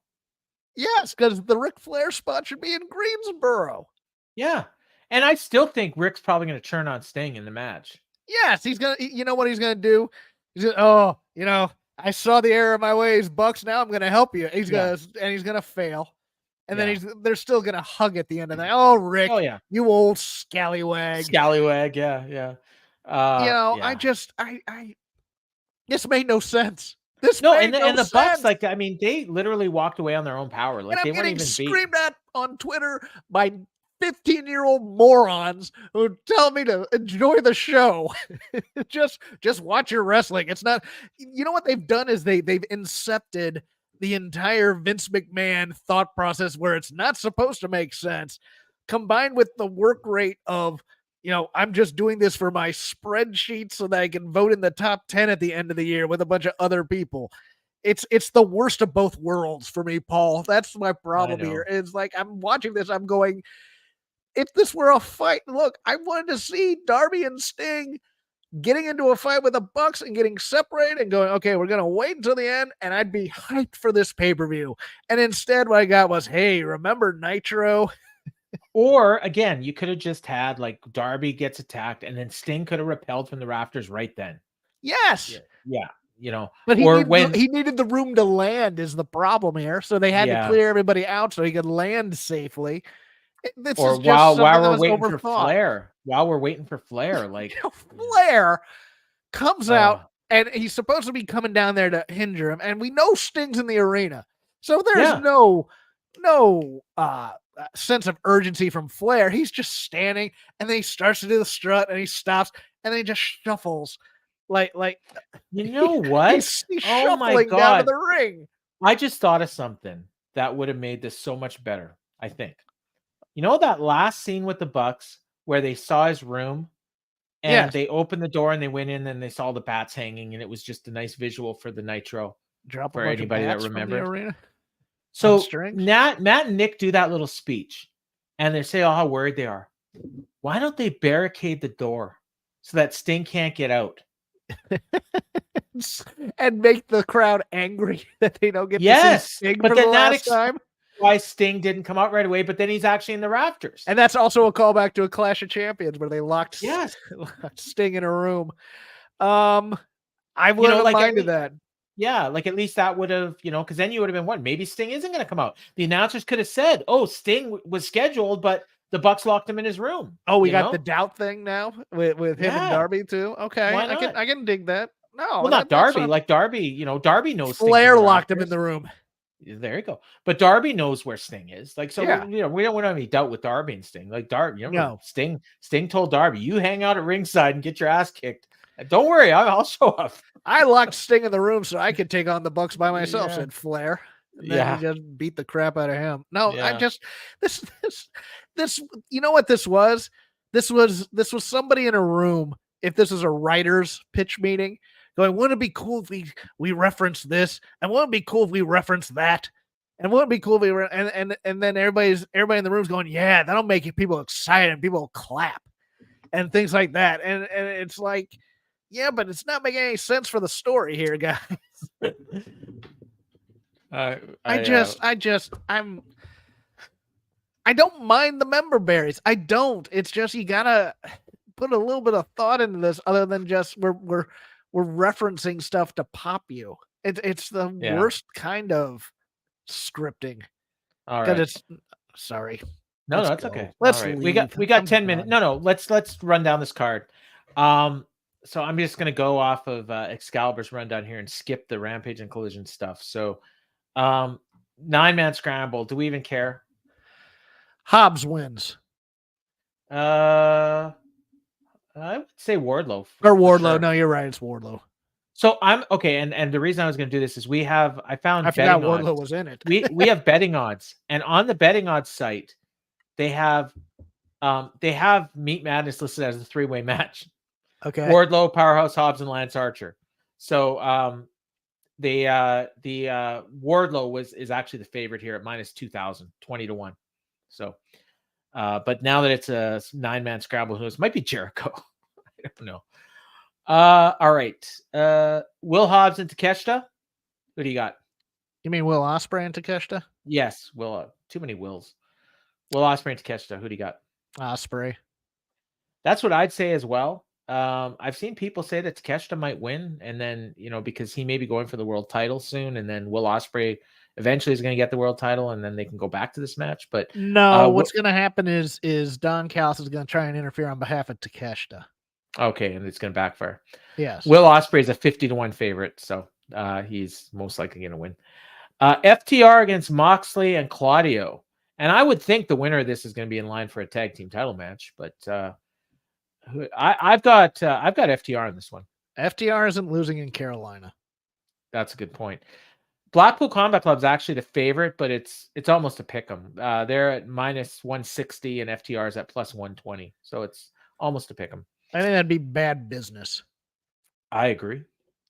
[SPEAKER 2] Yes, because the Ric Flair spot should be in Greensboro.
[SPEAKER 1] Yeah. And I still think Rick's probably going to turn on Sting in the match.
[SPEAKER 2] Yes, he's going to, you know what he's going to do? He's going to, oh, you know, I saw the error of my ways, Bucks. Now I'm going to help you. He's going to fail. And then they're still going to hug at the end of that. Oh, Rick, you old scallywag.
[SPEAKER 1] Scallywag. Yeah.
[SPEAKER 2] I this made no sense.
[SPEAKER 1] And the Bucks, like, I mean, they literally walked away on their own power. Like, they weren't even
[SPEAKER 2] screamed at on Twitter by 15-year-old morons who tell me to enjoy the show. just watch your wrestling. It's not, you know what they've done is they've incepted the entire Vince McMahon thought process where it's not supposed to make sense, combined with the work rate of, you know, I'm just doing this for my spreadsheet so that I can vote in the top 10 at the end of the year with a bunch of other people. It's the worst of both worlds for me, Paul. That's my problem here. It's like, I'm watching this, I'm going, if this were a fight, look, I wanted to see Darby and Sting getting into a fight with the Bucks and getting separated and going, okay, we're going to wait until the end, and I'd be hyped for this pay-per-view. And instead, what I got was, hey, remember Nitro?
[SPEAKER 1] Or, again, you could have just had, like, Darby gets attacked, and then Sting could have repelled from the rafters right then.
[SPEAKER 2] Yes.
[SPEAKER 1] Yeah. You know,
[SPEAKER 2] but he needed the room to land is the problem here. So they had to clear everybody out so he could land safely.
[SPEAKER 1] Or while we're waiting for Flair, like,
[SPEAKER 2] Flair comes out and he's supposed to be coming down there to hinder him, and we know Sting's in the arena, so there's no sense of urgency from Flair. He's just standing, and then he starts to do the strut, and he stops, and then he just shuffles like
[SPEAKER 1] you know what?
[SPEAKER 2] he's shuffling down to the ring.
[SPEAKER 1] I just thought of something that would have made this so much better. I think. You know that last scene with the Bucks where they saw his room and they opened the door and they went in and they saw the bats hanging, and it was just a nice visual for the Nitro. For anybody that remembered. So Matt and Nick do that little speech and they say, oh, how worried they are. Why don't they barricade the door so that Sting can't get out?
[SPEAKER 2] And make the crowd angry that they don't get to see Sting for the last time.
[SPEAKER 1] Why Sting didn't come out right away, but then he's actually in the rafters.
[SPEAKER 2] And that's also a callback to a Clash of Champions where they locked Sting in a room. I would have minded that.
[SPEAKER 1] Yeah, like at least that would have, because then you would have been one. Maybe Sting isn't going to come out. The announcers could have said, oh, Sting was scheduled, but the Bucks locked him in his room.
[SPEAKER 2] Oh, we got the doubt thing now with him and Darby too. Okay, I can dig that. No,
[SPEAKER 1] well, not Darby. Like Darby, Darby knows
[SPEAKER 2] Flair locked him in the room.
[SPEAKER 1] There you go. But Darby knows where Sting is. Like, so we don't have any doubt with Darby and Sting. Like Darby, Sting told Darby, you hang out at ringside and get your ass kicked. Don't worry, I'll show up.
[SPEAKER 2] I locked Sting in the room so I could take on the Bucks by myself, said Flair. And then he just beat the crap out of him. No, I just this you know what this was? This was somebody in a room. If this is a writer's pitch meeting, going, wouldn't it be cool if we reference this? And wouldn't it be cool if we reference that? And wouldn't it be cool if we and then everybody in the room's going, yeah, that'll make people excited and people will clap and things like that. And it's like, yeah, but it's not making any sense for the story here, guys. I don't mind the member berries. I don't. It's just you gotta put a little bit of thought into this, other than just we're referencing stuff to pop you. It's the worst kind of scripting.
[SPEAKER 1] All right.
[SPEAKER 2] Sorry.
[SPEAKER 1] No, it's okay. Let's leave. We got 10 minutes. No. Let's run down this card. So I'm just gonna go off of Excalibur's rundown here and skip the Rampage and Collision stuff. So 9-man scramble. Do we even care?
[SPEAKER 2] Hobbs wins.
[SPEAKER 1] I would say Wardlow.
[SPEAKER 2] Or Wardlow. Sure. No, you're right. It's Wardlow.
[SPEAKER 1] So I'm okay. And the reason I was going to do this is I forgot
[SPEAKER 2] Wardlow was in it.
[SPEAKER 1] we have betting odds, and on the betting odds site, they have Meat Madness listed as a 3-way match.
[SPEAKER 2] Okay.
[SPEAKER 1] Wardlow, Powerhouse Hobbs, and Lance Archer. So the Wardlow is actually the favorite here at minus 2,000, 20-1. So, but now that it's a 9-man scramble, who knows? Might be Jericho. I don't know. All right. Will Hobbs and Takeshita. Who do you got?
[SPEAKER 2] You mean Will Ospreay and Takeshita?
[SPEAKER 1] Yes, Will. Too many Wills. Will Ospreay and Takeshita. Who do you got?
[SPEAKER 2] Ospreay.
[SPEAKER 1] That's what I'd say as well. I've seen people say that Takeshita might win, and then because he may be going for the world title soon, and then Will Ospreay eventually is going to get the world title, and then they can go back to this match. But
[SPEAKER 2] no, what's going to happen is Don Callis is going to try and interfere on behalf of Takeshita.
[SPEAKER 1] Okay, and it's going to backfire.
[SPEAKER 2] Yes.
[SPEAKER 1] Will Ospreay is a 50-1 favorite, so he's most likely going to win. FTR against Moxley and Claudio, and I would think the winner of this is going to be in line for a tag team title match, but I've got FTR on this one.
[SPEAKER 2] FTR isn't losing in Carolina.
[SPEAKER 1] That's a good point. Blackpool Combat Club is actually the favorite, but it's almost a pick 'em. They're at -160 and FTR is at +120, so it's almost a pick 'em.
[SPEAKER 2] I think that'd be bad business.
[SPEAKER 1] I agree,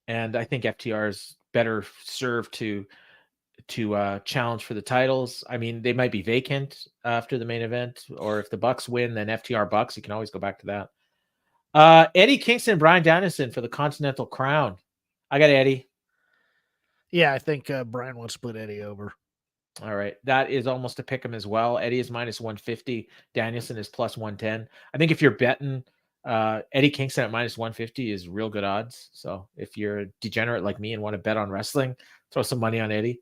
[SPEAKER 1] and I think FTR is better served to challenge for the titles. I mean, they might be vacant after the main event, or if the Bucks win, then FTR Bucks. You can always go back to that. Eddie Kingston, Bryan Danielson for the Continental Crown. I got Eddie.
[SPEAKER 2] Yeah, I think Bryan will split Eddie over.
[SPEAKER 1] All right. That is almost a pick 'em as well. Eddie is -150. Danielson is +110. I think if you're betting Eddie Kingston at -150 is real good odds. So if you're a degenerate like me and want to bet on wrestling, throw some money on Eddie.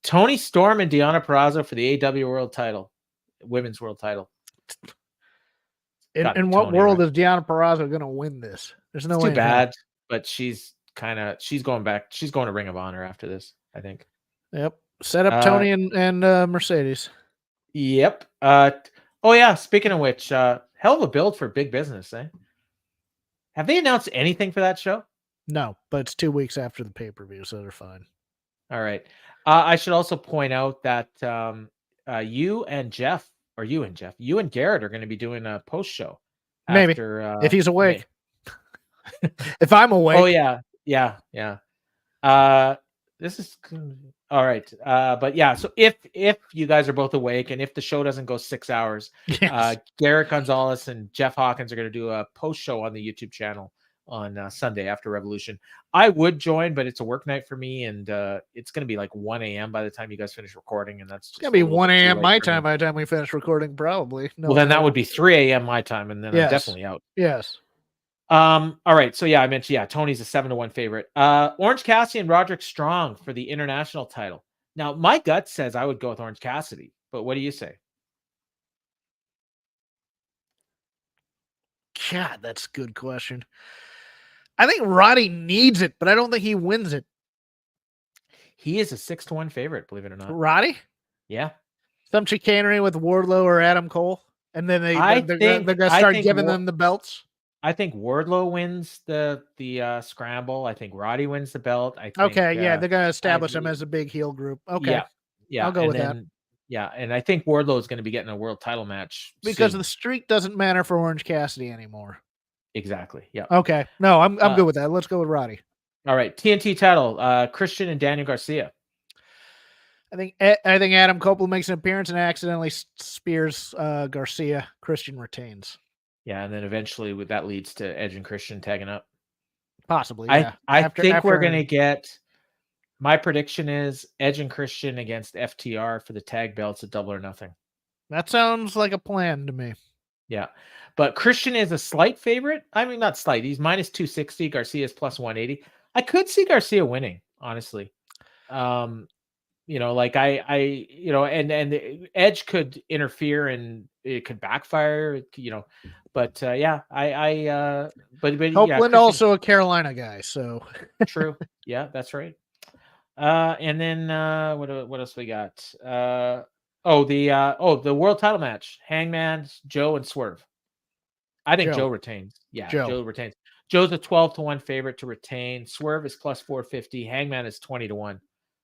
[SPEAKER 1] Tony Storm and Deonna Purrazzo for the AEW World Title, Women's World Title.
[SPEAKER 2] In what world is Deonna Purrazzo going to win this? There's no way.
[SPEAKER 1] Too bad, but she's going back. She's going to Ring of Honor after this, I think.
[SPEAKER 2] Yep. Set up Tony and Mercedes.
[SPEAKER 1] Yep. Oh yeah. Speaking of which, hell of a build for Big Business, eh? Have they announced anything for that show?
[SPEAKER 2] No, but it's 2 weeks after the pay-per-view, so they're fine.
[SPEAKER 1] All right. I should also point out that you and Garrett are going to be doing a post show.
[SPEAKER 2] Maybe
[SPEAKER 1] after,
[SPEAKER 2] if he's awake. If I'm awake.
[SPEAKER 1] Oh yeah. This is all right. But yeah, so if you guys are both awake and if the show doesn't go 6 hours, yes. Garrett Gonzalez and Jeff Hawkins are going to do a post show on the YouTube channel on Sunday after Revolution. I would join, but it's a work night for me, and it's going to be like 1 a.m. by the time you guys finish recording, and that's just
[SPEAKER 2] going to be 1 a.m. my time by the time we finish recording, probably.
[SPEAKER 1] No, well, then that would be 3 a.m. my time, and then yes. I'm definitely out.
[SPEAKER 2] Yes.
[SPEAKER 1] All right. So yeah, I mentioned Tony's a 7-1 favorite. Orange Cassidy and Roderick Strong for the international title. Now, my gut says I would go with Orange Cassidy, but what do you say?
[SPEAKER 2] God, that's a good question. I think Roddy needs it, but I don't think he wins it.
[SPEAKER 1] He is a 6-1 favorite, believe it or not.
[SPEAKER 2] Roddy?
[SPEAKER 1] Yeah.
[SPEAKER 2] Some chicanery with Wardlow or Adam Cole, and then they're going to start giving them the belts.
[SPEAKER 1] I think Wardlow wins the scramble. I think Roddy wins the belt. I think,
[SPEAKER 2] okay, yeah, they're going to establish them as a big heel group. Okay,
[SPEAKER 1] yeah,
[SPEAKER 2] I'll go with that.
[SPEAKER 1] Yeah, and I think Wardlow is going to be getting a world title match
[SPEAKER 2] because
[SPEAKER 1] soon.
[SPEAKER 2] The streak doesn't matter for Orange Cassidy anymore.
[SPEAKER 1] Exactly. Yeah.
[SPEAKER 2] Okay. No, I'm good with that. Let's go with Roddy.
[SPEAKER 1] All right. TNT title. Christian and Daniel Garcia.
[SPEAKER 2] I think Adam Copeland makes an appearance and accidentally spears Garcia. Christian retains.
[SPEAKER 1] Yeah, and then eventually that leads to Edge and Christian tagging up.
[SPEAKER 2] Possibly. Yeah.
[SPEAKER 1] I think we're gonna get. My prediction is Edge and Christian against FTR for the tag belts at Double or Nothing.
[SPEAKER 2] That sounds like a plan to me.
[SPEAKER 1] Yeah. But Christian is a slight favorite. I mean, not slight. He's -260. Garcia is +180. I could see Garcia winning, honestly. Like and Edge could interfere and it could backfire, But but
[SPEAKER 2] Copeland also a Carolina guy, so
[SPEAKER 1] true. Yeah, that's right. And then what else we got? The world title match: Hangman, Joe, and Swerve. I think Joe retains. Yeah, Joe retains. Joe's a 12-1 favorite to retain. Swerve is +450. Hangman is 20-1.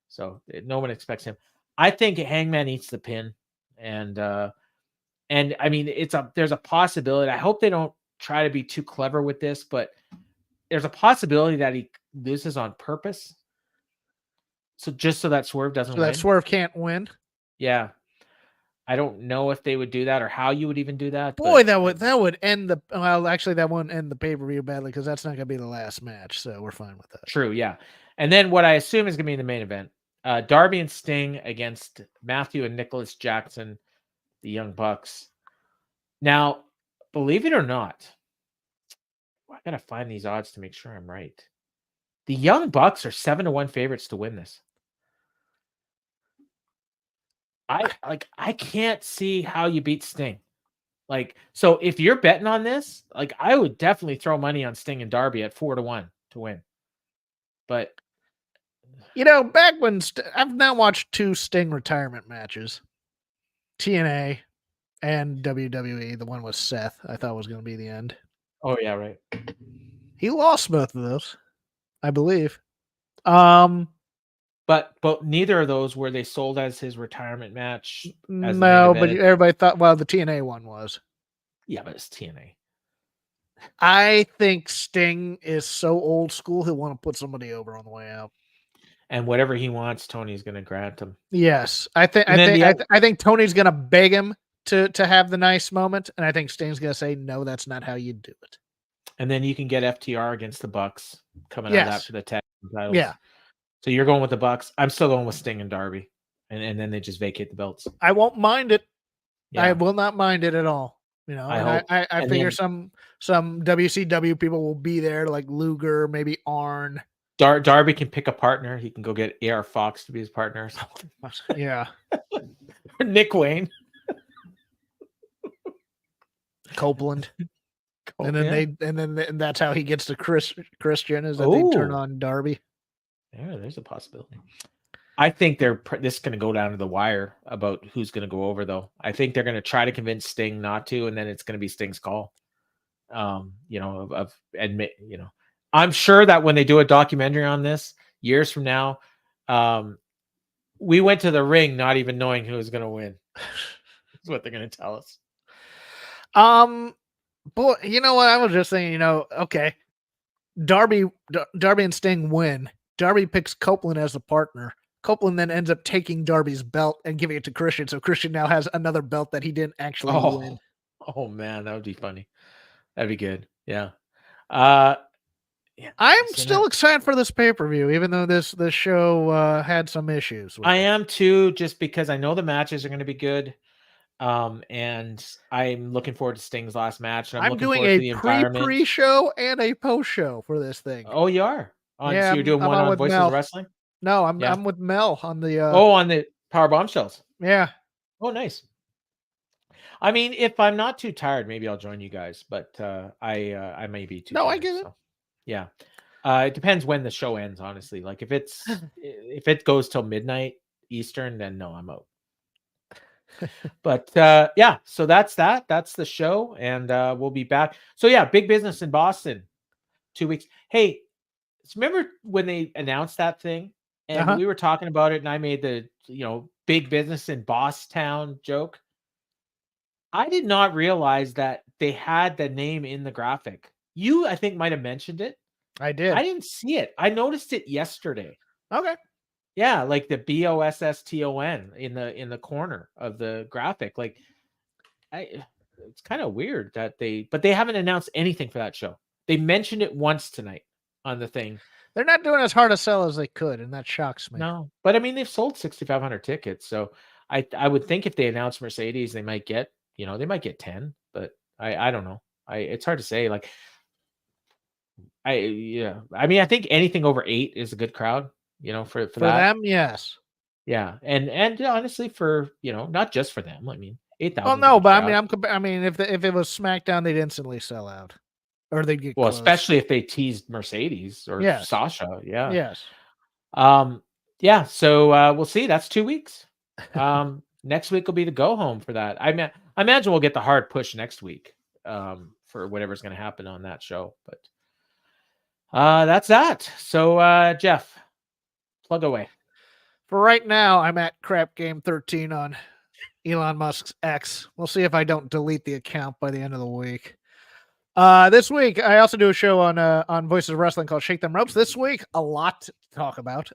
[SPEAKER 1] So no one expects him. I think Hangman eats the pin, and I mean there's a possibility. I hope they don't try to be too clever with this, but there's a possibility that he loses on purpose. So just so that Swerve doesn't win.
[SPEAKER 2] That Swerve can't win.
[SPEAKER 1] Yeah. I don't know if they would do that or how you would even do that.
[SPEAKER 2] Boy, that would end the. Well, actually, that won't end the pay-per-view badly because that's not going to be the last match, so we're fine with that.
[SPEAKER 1] True, yeah. And then what I assume is going to be the main event: Darby and Sting against Matthew and Nicholas Jackson, the Young Bucks. Now, believe it or not, I gotta find these odds to make sure I'm right. The Young Bucks are 7-1 favorites to win this. I can't see how you beat Sting. Like, so if you're betting on this, like, I would definitely throw money on Sting and Darby at 4-1 to win. But
[SPEAKER 2] back when I've now watched 2 Sting retirement matches, TNA and WWE. The one with Seth, I thought was going to be the end.
[SPEAKER 1] Oh yeah, right.
[SPEAKER 2] He lost both of those, I believe.
[SPEAKER 1] But neither of those were they sold as his retirement match.
[SPEAKER 2] No, but everybody thought, well, the TNA one was.
[SPEAKER 1] Yeah, but it's TNA.
[SPEAKER 2] I think Sting is so old school, he'll want to put somebody over on the way out.
[SPEAKER 1] And whatever he wants, Tony's going to grant him.
[SPEAKER 2] Yes, I think Tony's going to beg him to have the nice moment, and I think Sting's going to say, no, that's not how you do it.
[SPEAKER 1] And then you can get FTR against the Bucks coming out after the tag titles.
[SPEAKER 2] Yeah.
[SPEAKER 1] So you're going with the Bucks. I'm still going with Sting and Darby, and then they just vacate the belts.
[SPEAKER 2] I won't mind it. Yeah. I will not mind it at all. I figure some WCW people will be there, like Luger, maybe Arn.
[SPEAKER 1] Darby can pick a partner. He can go get AR Fox to be his partner or something.
[SPEAKER 2] Yeah.
[SPEAKER 1] Nick Wayne.
[SPEAKER 2] Copeland. And then that's how he gets to Christian is that they turn on Darby.
[SPEAKER 1] Yeah, there's a possibility. I think this is going to go down to the wire about who's going to go over, though. I think they're going to try to convince Sting not to, and then it's going to be Sting's call. I'm sure that when they do a documentary on this years from now, we went to the ring not even knowing who was going to win. That's what they're going to tell us.
[SPEAKER 2] Boy, you know what? I was just thinking, okay, Darby and Sting win. Darby picks Copeland as a partner. Copeland then ends up taking Darby's belt and giving it to Christian. So Christian now has another belt that he didn't actually win.
[SPEAKER 1] Oh man, that would be funny. That'd be good. Yeah.
[SPEAKER 2] I'm still excited for this pay-per-view, even though this show had some issues.
[SPEAKER 1] I am too, just because I know the matches are going to be good. And I'm looking forward to Sting's last match. And I'm doing a
[SPEAKER 2] pre-show and a post-show for this thing.
[SPEAKER 1] Oh, you are? So you're doing one on Voices of Wrestling?
[SPEAKER 2] No, I'm with Mel on the
[SPEAKER 1] on the Power Bombshells.
[SPEAKER 2] Yeah.
[SPEAKER 1] Oh, nice. I mean, if I'm not too tired, maybe I'll join you guys, but I may be too tired.
[SPEAKER 2] I get it.
[SPEAKER 1] Yeah. It depends when the show ends, honestly. Like if it goes till midnight Eastern, then no, I'm out. But yeah, so that's the show, and we'll be back. So yeah, big business in Boston, 2 weeks. Hey, remember when they announced that thing and we were talking about it, and I made the big business in Bosstown joke? I did not realize that they had the name in the graphic. You, I think, might have mentioned it.
[SPEAKER 2] I did.
[SPEAKER 1] I didn't see it. I noticed it yesterday.
[SPEAKER 2] Okay.
[SPEAKER 1] Yeah, like the BOSSTON in the corner of the graphic. Like, it's kind of weird that they haven't announced anything for that show. They mentioned it once tonight on the thing.
[SPEAKER 2] They're not doing as hard a sell as they could, and that shocks me.
[SPEAKER 1] No, but I mean, they've sold 6,500 tickets, so I would think if they announce Mercedes, they might get 10, but I don't know. It's hard to say. Like, I mean, I think anything over 8 is a good crowd. For that.
[SPEAKER 2] Them, yes.
[SPEAKER 1] Yeah, and honestly, for not just for them. I mean, 8,000.
[SPEAKER 2] Well, no, but I mean, if it was SmackDown, they'd instantly sell out, or they'd get close.
[SPEAKER 1] Especially if they teased Mercedes or Sasha. Yeah.
[SPEAKER 2] Yes.
[SPEAKER 1] Yeah. So we'll see. That's 2 weeks. Next week will be the go home for that. I imagine we'll get the hard push next week for whatever's going to happen on that show. But that's that. So Jeff, plug away.
[SPEAKER 2] For right now, I'm at Crap Game 13 on Elon Musk's X. We'll see if I don't delete the account by the end of the week. This week, I also do a show on Voices of Wrestling called Shake Them Ropes. This week, a lot to talk about.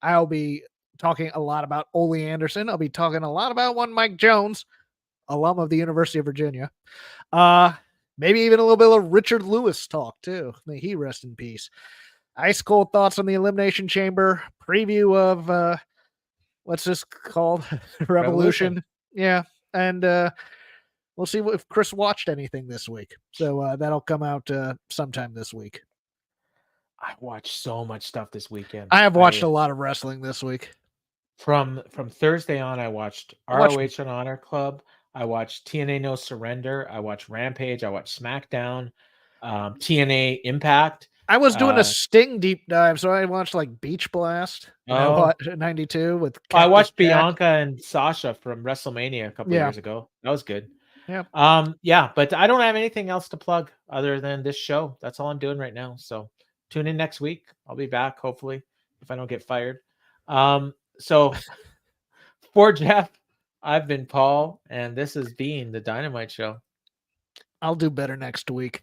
[SPEAKER 2] I'll be talking a lot about Ole Anderson. I'll be talking a lot about one Mike Jones, alum of the University of Virginia. Maybe even a little bit of Richard Lewis talk too. May he rest in peace. Ice cold thoughts on the Elimination Chamber. Preview of what's this called? Revolution. Yeah. And we'll see if Kris watched anything this week. So that'll come out sometime this week.
[SPEAKER 1] I watched so much stuff this weekend.
[SPEAKER 2] I have watched a lot of wrestling this week.
[SPEAKER 1] From Thursday on, I watched ROH on Honor Club. I watched TNA No Surrender. I watched Rampage. I watched SmackDown. TNA Impact.
[SPEAKER 2] I was doing a Sting deep dive, so I watched like Beach Blast. I watched 92 with.
[SPEAKER 1] I watched Bianca and Sasha from WrestleMania a couple years ago. That was good.
[SPEAKER 2] Yeah.
[SPEAKER 1] Yeah, but I don't have anything else to plug other than this show. That's all I'm doing right now. So tune in next week. I'll be back, hopefully, if I don't get fired. So for Jeff, I've been Paul, and this has been the Dynamite Show.
[SPEAKER 2] I'll do better next week.